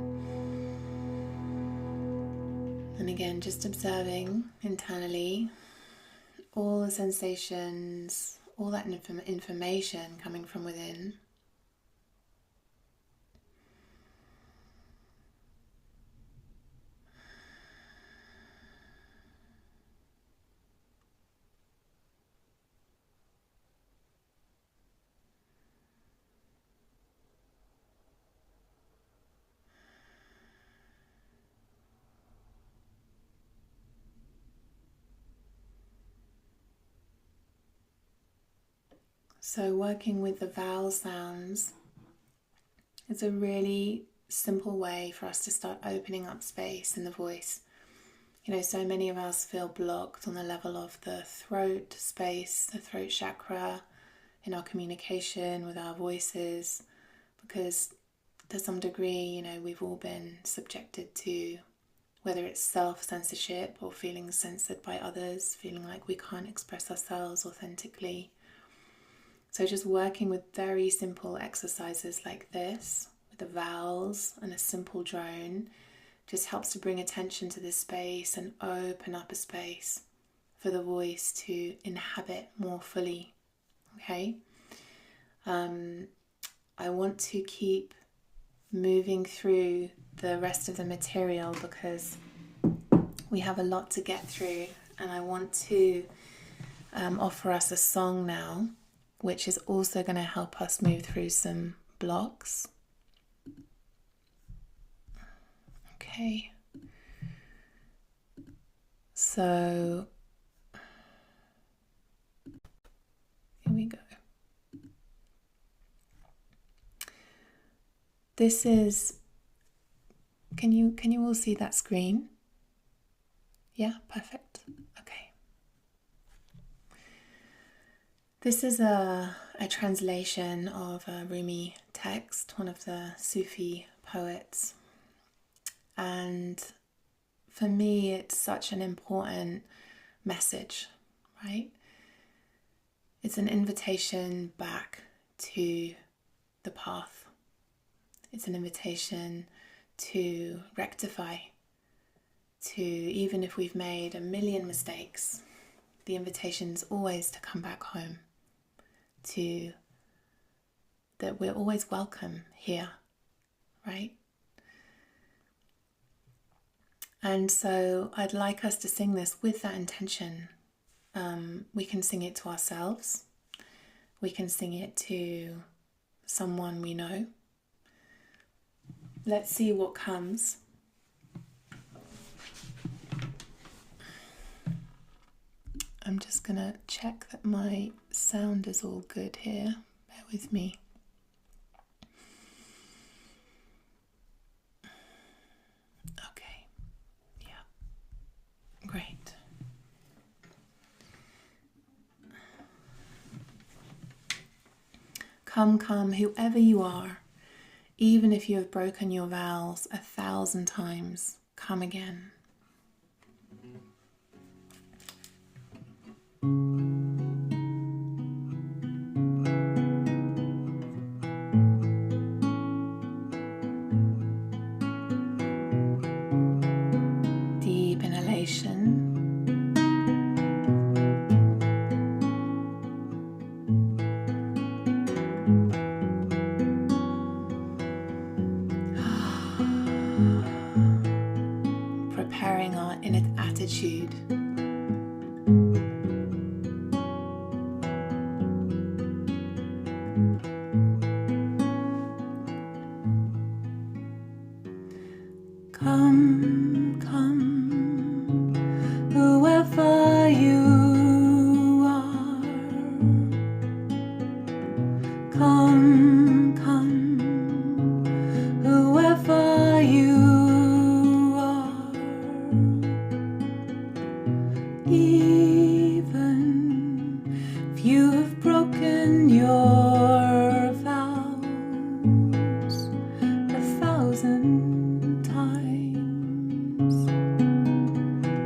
And again, just observing internally all the sensations, all that information coming from within. So working with the vowel sounds is a really simple way for us to start opening up space in the voice. You know, so many of us feel blocked on the level of the throat space, the throat chakra, in our communication with our voices, because to some degree, you know, we've all been subjected to, whether it's self-censorship or feeling censored by others, feeling like we can't express ourselves authentically. So just working with very simple exercises like this, with the vowels and a simple drone, just helps to bring attention to this space and open up a space for the voice to inhabit more fully. Okay? I want to keep moving through the rest of the material because we have a lot to get through, and I want to offer us a song now, which is also going to help us move through some blocks. Okay. So here we go. This is Can you all see that screen? Yeah, perfect. Okay. This is a translation of a Rumi text, one of the Sufi poets. And for me, it's such an important message, right? It's an invitation back to the path. It's an invitation to rectify, to, even if we've made a million mistakes, the invitation's always to come back home, to that we're always welcome here, right? And so I'd like us to sing this with that intention. We can sing it to ourselves. We can sing it to someone we know. Let's see what comes. I'm just going to check that my sound is all good here. Bear with me. Okay. Yeah. Great. Come, come, whoever you are, even if you have broken your vows 1,000 times, come again. Deep inhalation. Preparing our inner attitude. Come, come, whoever you are. Come, come, whoever you are. Even if you have broken your vows 1,000 times,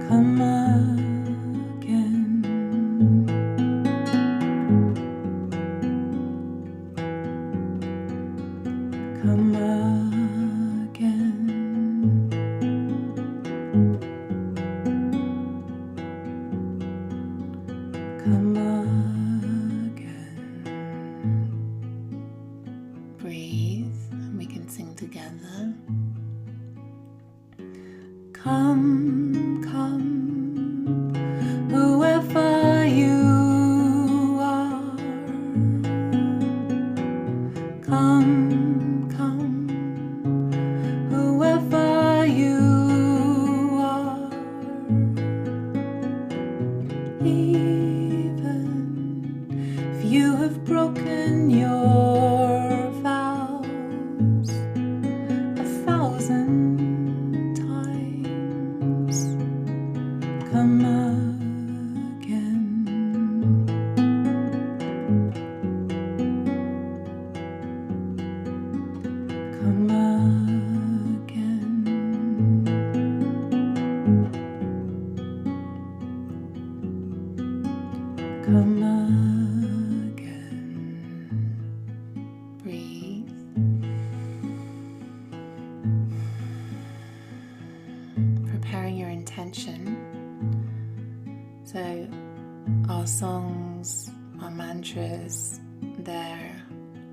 come again. Come again. Come again. Breathe, and we can sing together. Come, come, whoever you are. Come, come, whoever you are. Even if you have broken your vows 1,000 times, come again. Come again. Come again. Breathe. Preparing your intention. So our songs, our mantras, their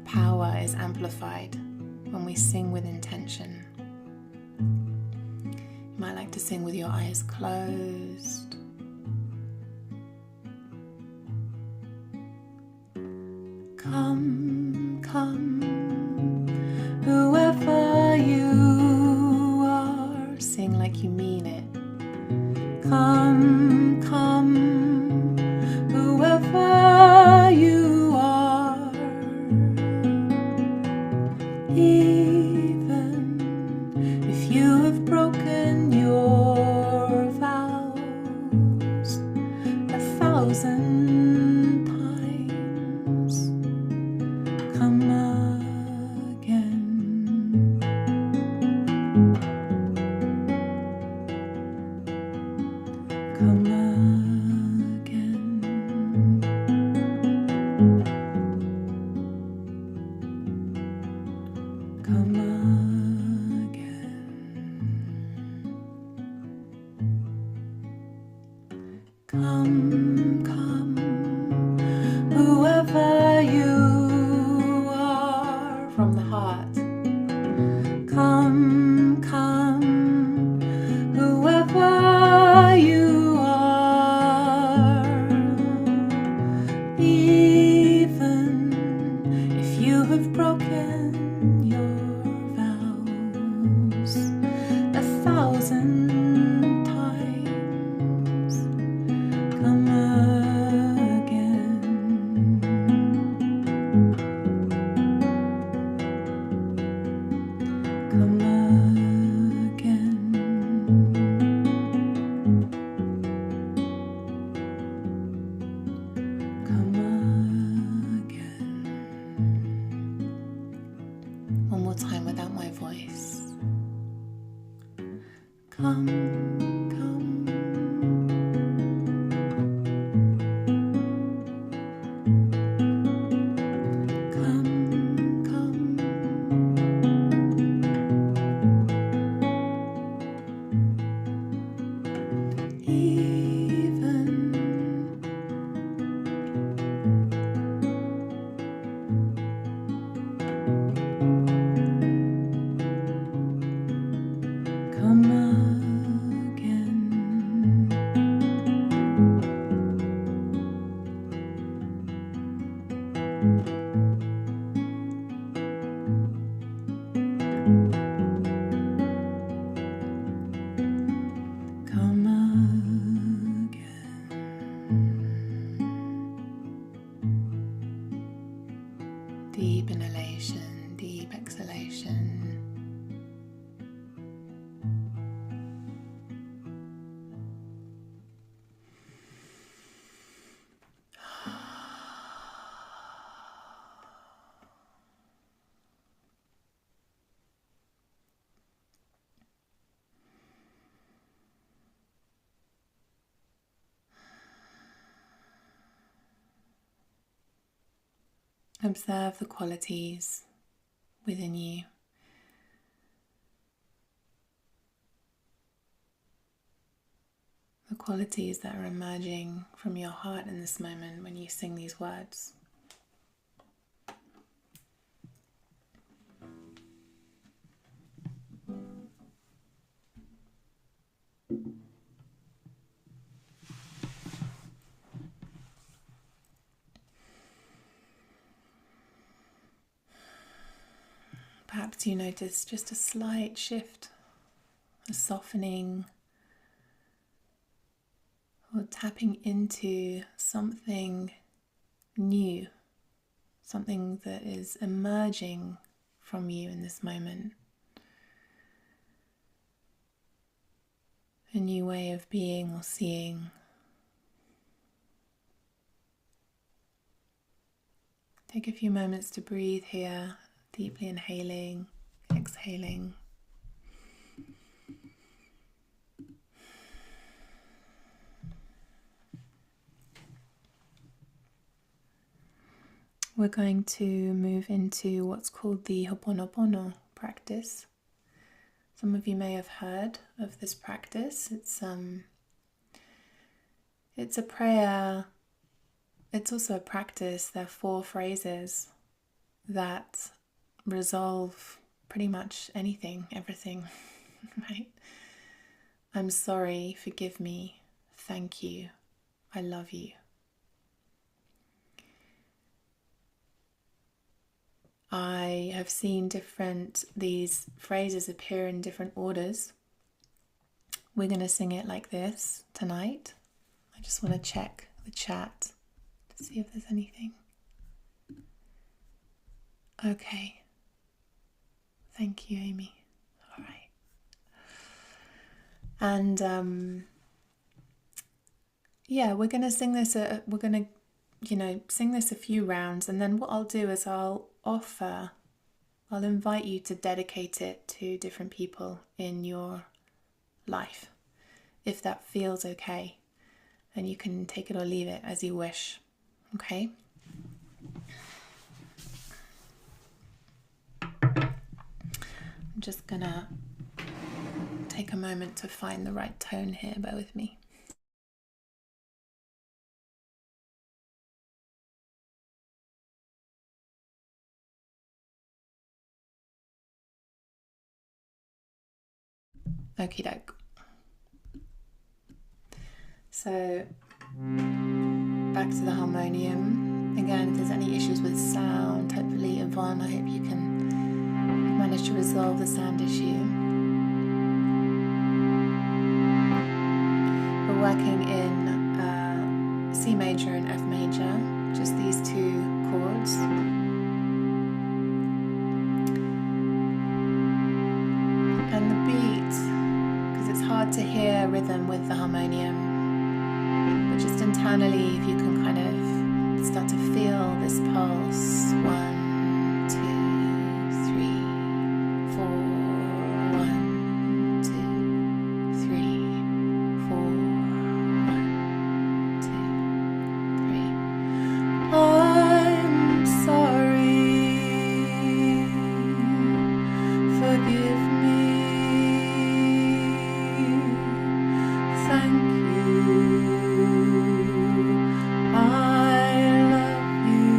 power is amplified when we sing with intention. You might like to sing with your eyes closed. Come, come, whoever you are. Sing like you mean it. Come, come, whoever you are. Even if you Come again. Come again. Come, come, whoever you are, from the heart. Come, come, whoever you are. Even if you have broken your vows 1,000 times, come again. Come again. Come again. One more time without my voice. Come, come. Come, come. Even come again. Come again. Deep inhalation, deep exhalation. Observe the qualities within you. The qualities that are emerging from your heart in this moment when you sing these words. Perhaps you notice just a slight shift, a softening, or tapping into something new, something that is emerging from you in this moment. A new way of being or seeing. Take a few moments to breathe here, deeply inhaling, exhaling. We're going to move into what's called the Ho'oponopono practice. Some of you may have heard of this practice. It's a prayer. It's also a practice. There are 4 phrases that resolve pretty much anything, everything, right? I'm sorry, forgive me, thank you, I love you. I have seen these phrases appear in different orders. We're going to sing it like this tonight. I just want to check the chat to see if there's anything. Okay. Thank you, Amy. All right. And we're going to sing this. We're going to, sing this a few rounds, and then what I'll do is I'll invite you to dedicate it to different people in your life, if that feels okay. and you can take it or leave it as you wish. Okay? I'm just gonna take a moment to find the right tone here. Bear with me. Okie doke. So back to the harmonium. Again, if there's any issues with sound, hopefully, Yvonne, I hope you can manage to resolve the sound issue. We're working in C major and F major, just these two chords. And the beat, because it's hard to hear rhythm with the harmonium, but just internally, if you can kind of start to feel this pulse. 1, 2, 3, 4. 1, 2, 3, 4. 1, 2, 3. I'm sorry. Forgive me. Thank you. I love you.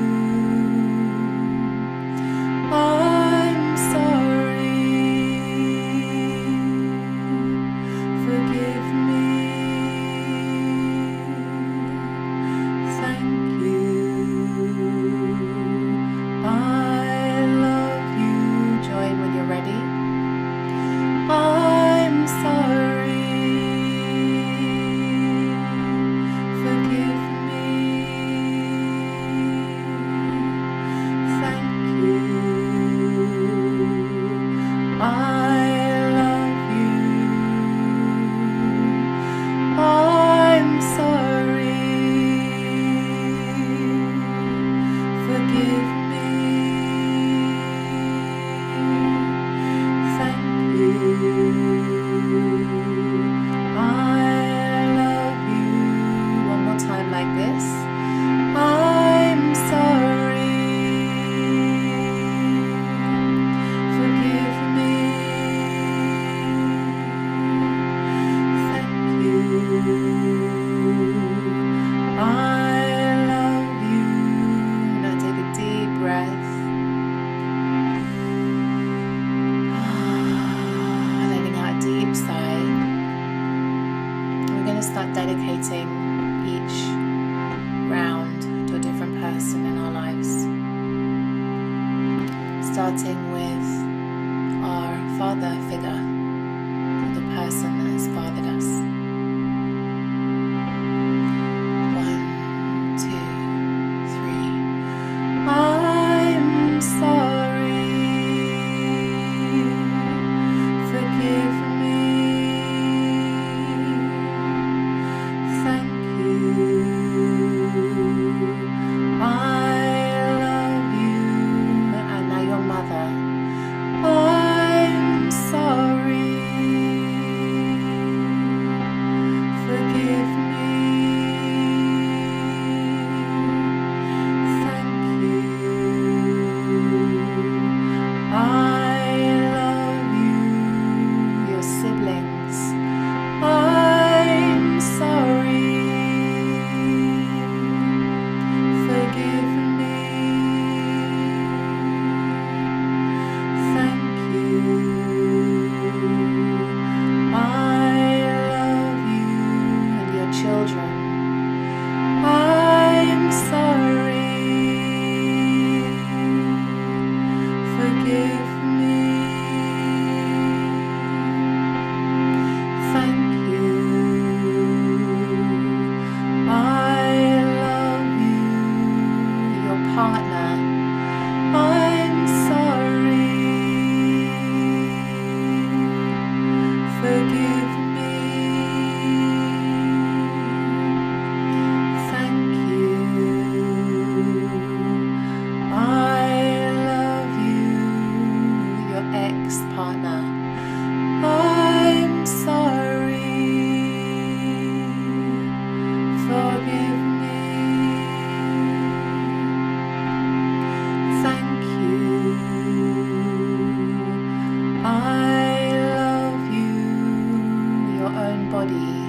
your own body,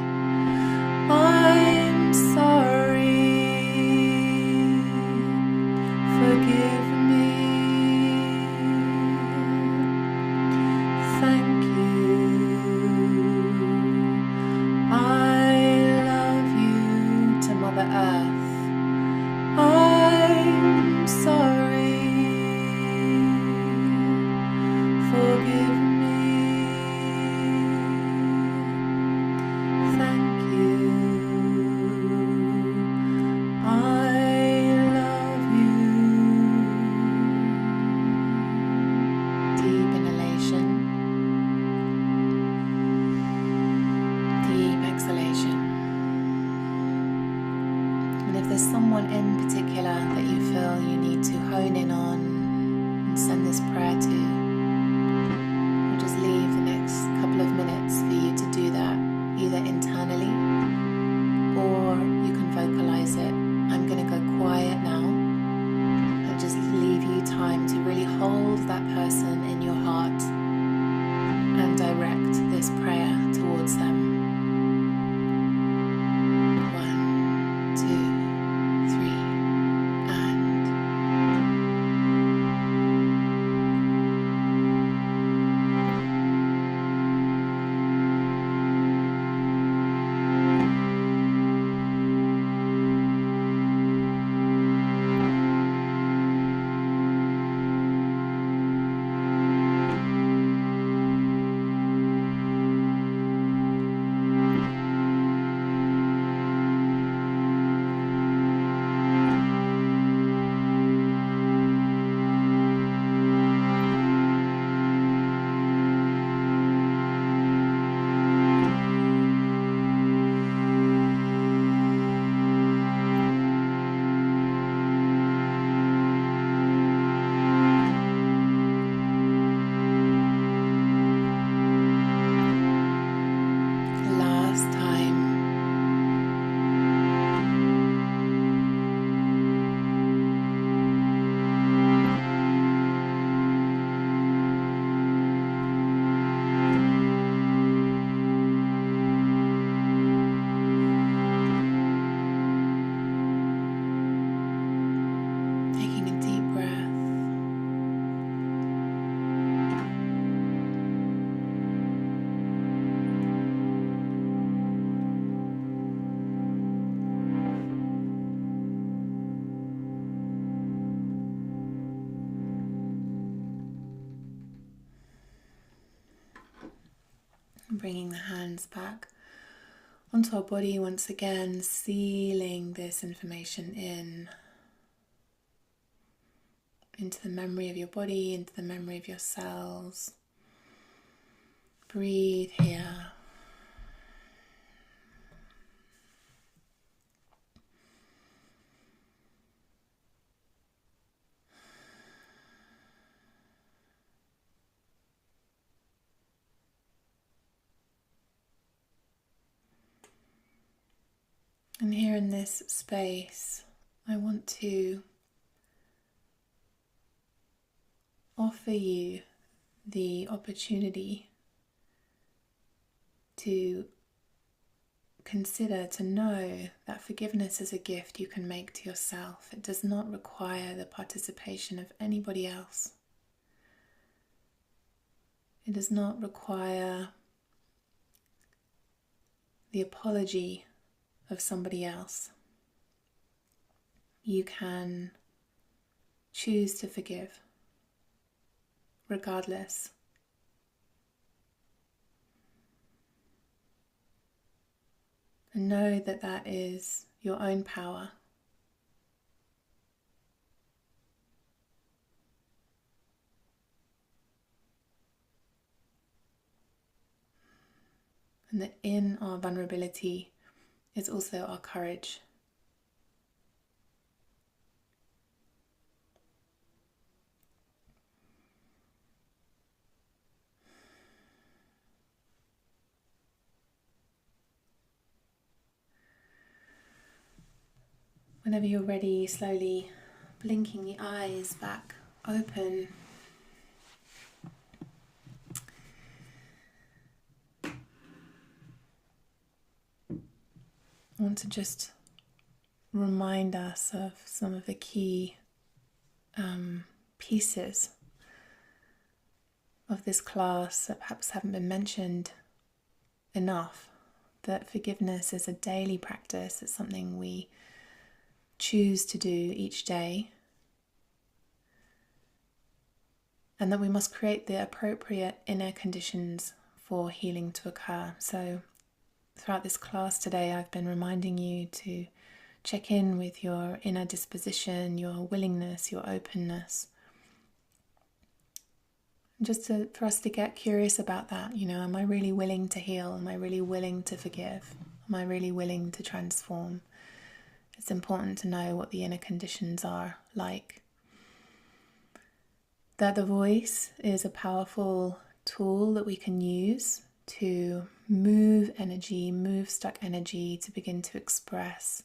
I'm sorry, forgive me, thank you, I love you. To Mother Earth, I'm sorry, forgive me, thank you, I love you. Deep inhalation, deep exhalation. And if there's someone in particular that you feel you need to hone in on and send this prayer to, I'll just leave the next couple of minutes for you to do that, either internally or you can vocalize it. I'm going to go quiet now and just leave you time to really hold that person in your heart and direct this prayer towards them. 1, 2, 3, and last time. Taking a deep breath. Bringing the hands back onto our body once again, sealing this information into the memory of your body, into the memory of your cells. Breathe here. And here in this space, I want to offer you the opportunity to consider, to know that forgiveness is a gift you can make to yourself. It does not require the participation of anybody else. It does not require the apology of somebody else. You can choose to forgive, regardless. And know that that is your own power. And that in our vulnerability is also our courage. Whenever you're ready, slowly blinking the eyes back open. I want to just remind us of some of the key pieces of this class that perhaps haven't been mentioned enough. That forgiveness is a daily practice. It's something we choose to do each day, and that we must create the appropriate inner conditions for healing to occur. So throughout this class today, I've been reminding you to check in with your inner disposition, your willingness, your openness. Just for us to get curious about that, am I really willing to heal? Am I really willing to forgive? Am I really willing to transform? It's important to know what the inner conditions are like. That the voice is a powerful tool that we can use to move energy, move stuck energy, to begin to express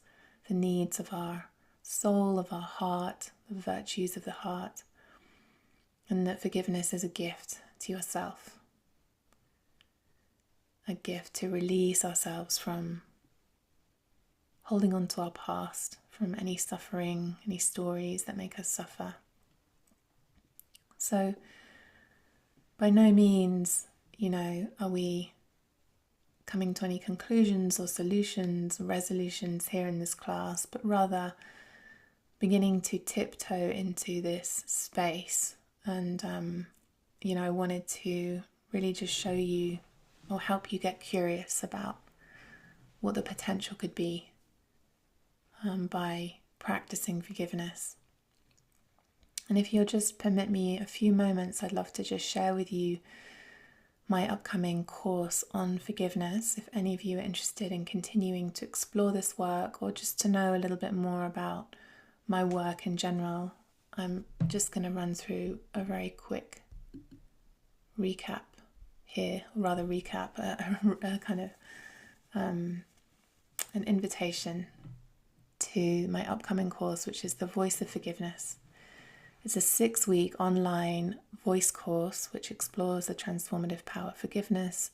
the needs of our soul, of our heart, the virtues of the heart. And that forgiveness is a gift to yourself, a gift to release ourselves from holding on to our past, from any suffering, any stories that make us suffer. So, by no means, are we coming to any conclusions or solutions, resolutions here in this class, but rather beginning to tiptoe into this space. And, I wanted to really just show you or help you get curious about what the potential could be by practicing forgiveness. And if you'll just permit me a few moments, I'd love to just share with you my upcoming course on forgiveness. If any of you are interested in continuing to explore this work, or just to know a little bit more about my work in general, I'm just going to run through a very quick recap here, or rather recap, a kind of an invitation to my upcoming course, which is The Voice of Forgiveness. It's a 6-week online voice course which explores the transformative power of forgiveness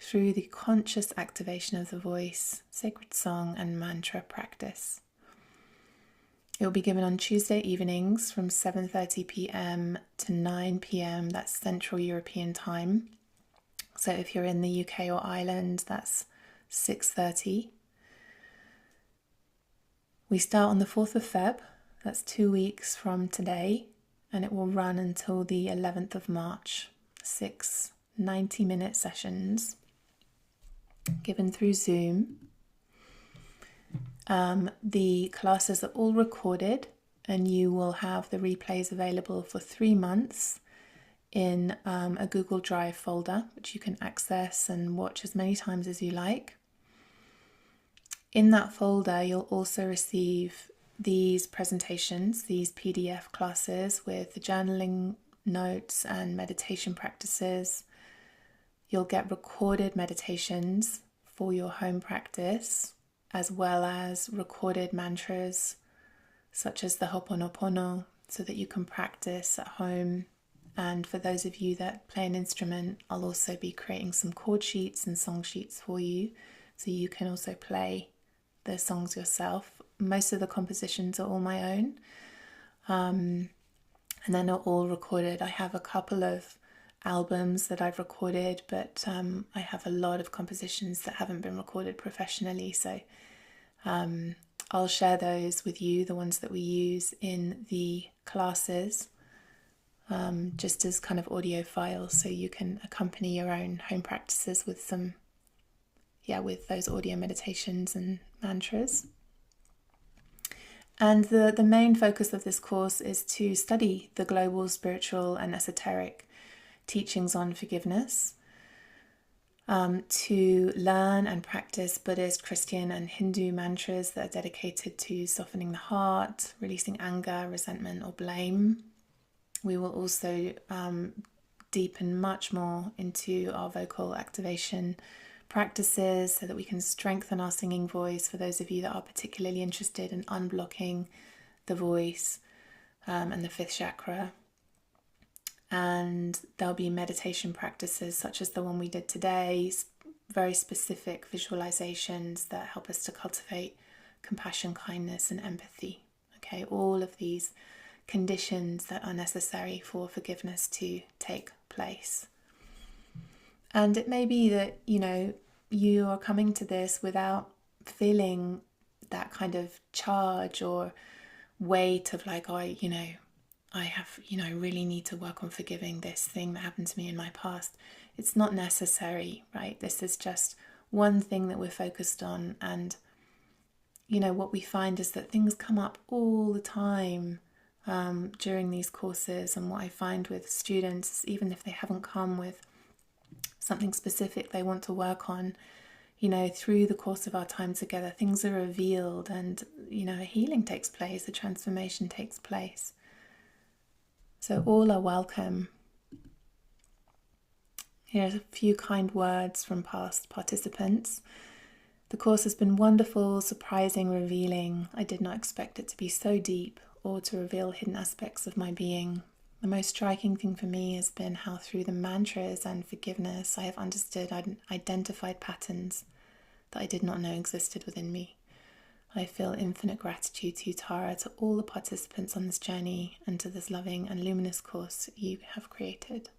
through the conscious activation of the voice, sacred song, and mantra practice. It will be given on Tuesday evenings from 7:30 p.m. to 9 p.m. That's Central European time. So if you're in the UK or Ireland, that's 6:30. We start on the 4th of Feb. That's 2 weeks from today, and it will run until the 11th of March. 6 90-minute sessions given through Zoom. The classes are all recorded, and you will have the replays available for 3 months in a Google Drive folder, which you can access and watch as many times as you like. In that folder, you'll also receive these presentations, these PDF classes with the journaling notes and meditation practices. You'll get recorded meditations for your home practice, as well as recorded mantras such as the Ho'oponopono, so that you can practice at home. And for those of you that play an instrument, I'll also be creating some chord sheets and song sheets for you, so you can also play the songs yourself. Most of the compositions are all my own, and they're not all recorded. I have a couple of albums that I've recorded, but I have a lot of compositions that haven't been recorded professionally, so I'll share those with you, the ones that we use in the classes, just as kind of audio files, so you can accompany your own home practices with with those audio meditations and mantras. And the main focus of this course is to study the global spiritual and esoteric teachings on forgiveness, to learn and practice Buddhist, Christian, and Hindu mantras that are dedicated to softening the heart, releasing anger, resentment, or blame. We will also deepen much more into our vocal activation practices so that we can strengthen our singing voice, for those of you that are particularly interested in unblocking the voice and the 5th chakra. And there'll be meditation practices such as the one we did today, very specific visualizations that help us to cultivate compassion, kindness, and empathy. Okay, all of these conditions that are necessary for forgiveness to take place. And it may be that, you are coming to this without feeling that kind of charge or weight of like, I have, really need to work on forgiving this thing that happened to me in my past. It's not necessary, right? This is just one thing that we're focused on. And, what we find is that things come up all the time during these courses. And what I find with students, even if they haven't come with something specific they want to work on, through the course of our time together, things are revealed and, a healing takes place, a transformation takes place. So all are welcome. Here's a few kind words from past participants. The course has been wonderful, surprising, revealing. I did not expect it to be so deep or to reveal hidden aspects of my being. The most striking thing for me has been how through the mantras and forgiveness I have understood and identified patterns that I did not know existed within me. I feel infinite gratitude to you, Tara, to all the participants on this journey, and to this loving and luminous course you have created.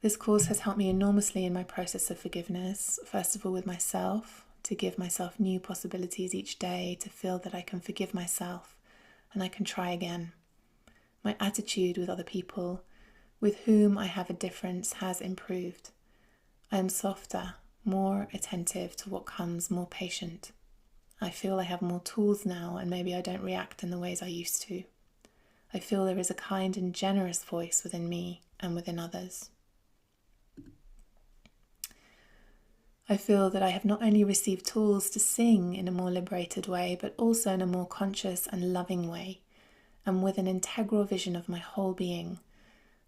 This course has helped me enormously in my process of forgiveness, first of all with myself, to give myself new possibilities each day, to feel that I can forgive myself and I can try again. My attitude with other people with whom I have a difference has improved. I am softer, more attentive to what comes, more patient. I feel I have more tools now and maybe I don't react in the ways I used to. I feel there is a kind and generous voice within me and within others. I feel that I have not only received tools to sing in a more liberated way, but also in a more conscious and loving way, and with an integral vision of my whole being.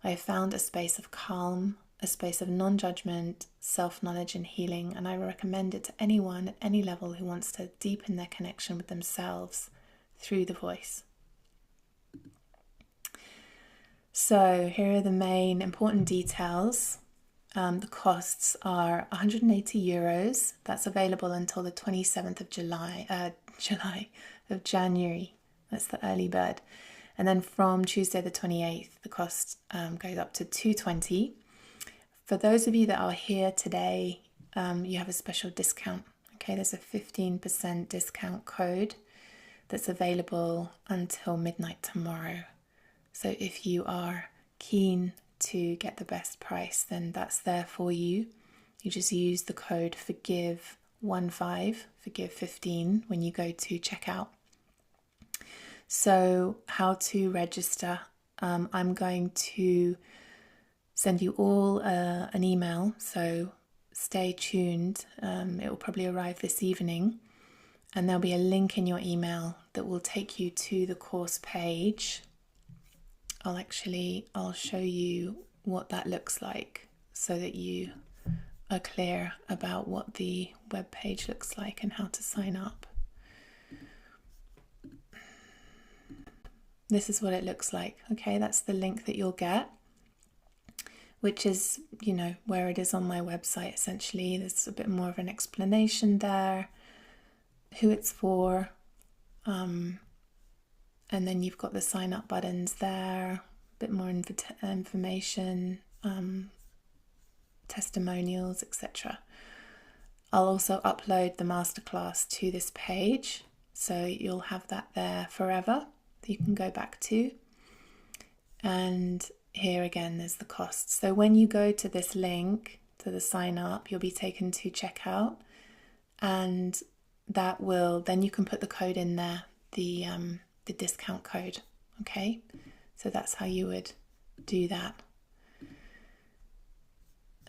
I have found a space of calm, a space of non-judgment, self-knowledge and healing, and I recommend it to anyone at any level who wants to deepen their connection with themselves through the voice. So here are the main important details. The costs are €180. That's available until the 27th of January. That's the early bird. And then from Tuesday the 28th, the cost goes up to $220. For those of you that are here today, you have a special discount. Okay, there's a 15% discount code that's available until midnight tomorrow. So if you are keen to get the best price, then that's there for you. You just use the code forgive15 when you go to checkout. So how to register? I'm going to send you all an email, so stay tuned. It will probably arrive this evening, and there'll be a link in your email that will take you to the course page. I'll show you what that looks like so that you are clear about what the web page looks like and how to sign up. This is what it looks like. Okay, that's the link that you'll get, which is, where it is on my website essentially. There's a bit more of an explanation there, who it's for, and then you've got the sign up buttons there, a bit more information, testimonials, etc. I'll also upload the masterclass to this page, so you'll have that there forever that you can go back to. And here again, there's the costs. So when you go to this link, to the sign up, you'll be taken to checkout, and that will, then you can put the code in there, the discount code. Okay, so that's how you would do that.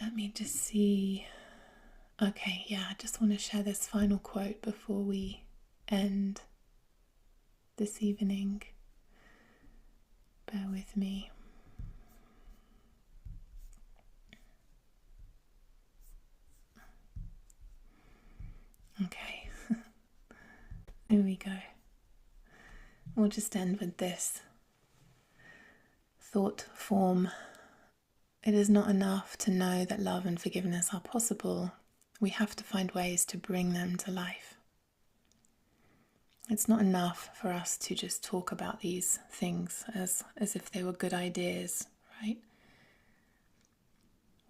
Let me just see. Okay, yeah, I just want to share this final quote before we end this evening. Bear with me. Okay, here we go. We'll just end with this thought form it is not enough to know that love and forgiveness are possible. We have to find ways to bring them to life. It's not enough for us to just talk about these things as if they were good ideas, right?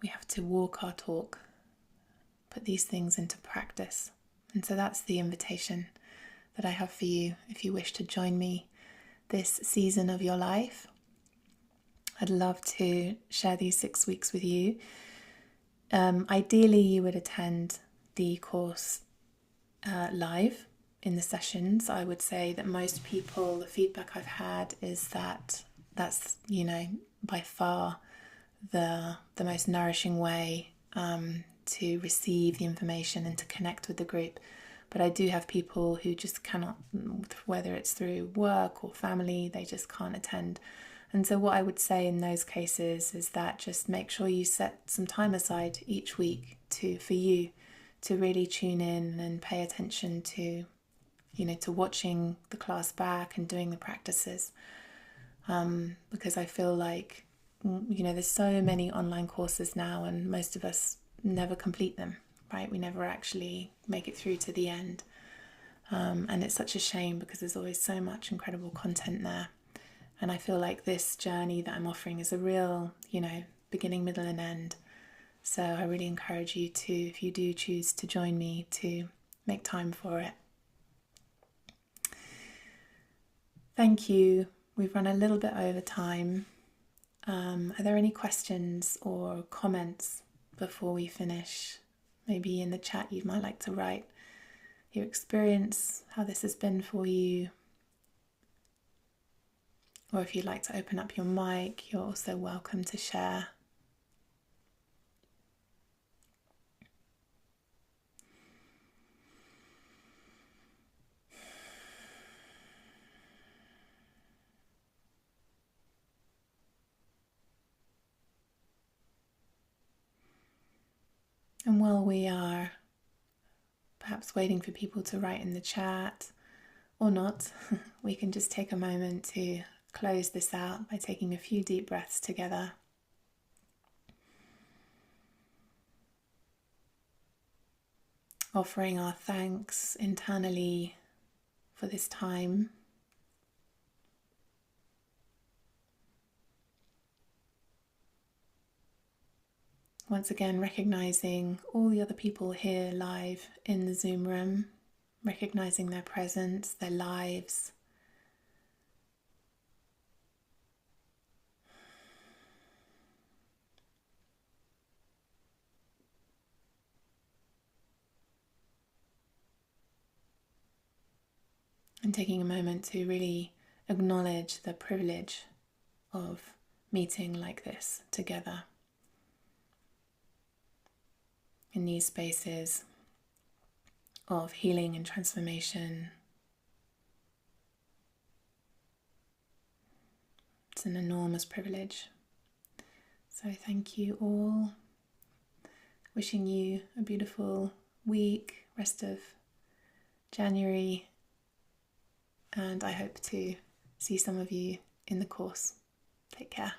We have to walk our talk, put these things into practice. And so that's the invitation that I have for you if you wish to join me this season of your life. I'd love to share these 6 weeks with you. Ideally, you would attend the course live in the sessions. I would say that most people, the feedback I've had is that that's, by far the most nourishing way to receive the information and to connect with the group. But I do have people who just cannot, whether it's through work or family, they just can't attend. And so what I would say in those cases is that just make sure you set some time aside each week for you to really tune in and pay attention to, to watching the class back and doing the practices. Because I feel like, there's so many online courses now and most of us never complete them, right? We never actually make it through to the end. And it's such a shame because there's always so much incredible content there. And I feel like this journey that I'm offering is a real, beginning, middle and end. So I really encourage you to, if you do choose to join me, to make time for it. Thank you. We've run a little bit over time. Are there any questions or comments before we finish? Maybe in the chat you might like to write your experience, how this has been for you. Or if you'd like to open up your mic, you're also welcome to share. And while we are perhaps waiting for people to write in the chat or not, we can just take a moment to close this out by taking a few deep breaths together. Offering our thanks internally for this time. Once again, recognizing all the other people here live in the Zoom room, recognizing their presence, their lives. And taking a moment to really acknowledge the privilege of meeting like this together in these spaces of healing and transformation. It's an enormous privilege. So thank you all. Wishing you a beautiful week, rest of January, and I hope to see some of you in the course. Take care.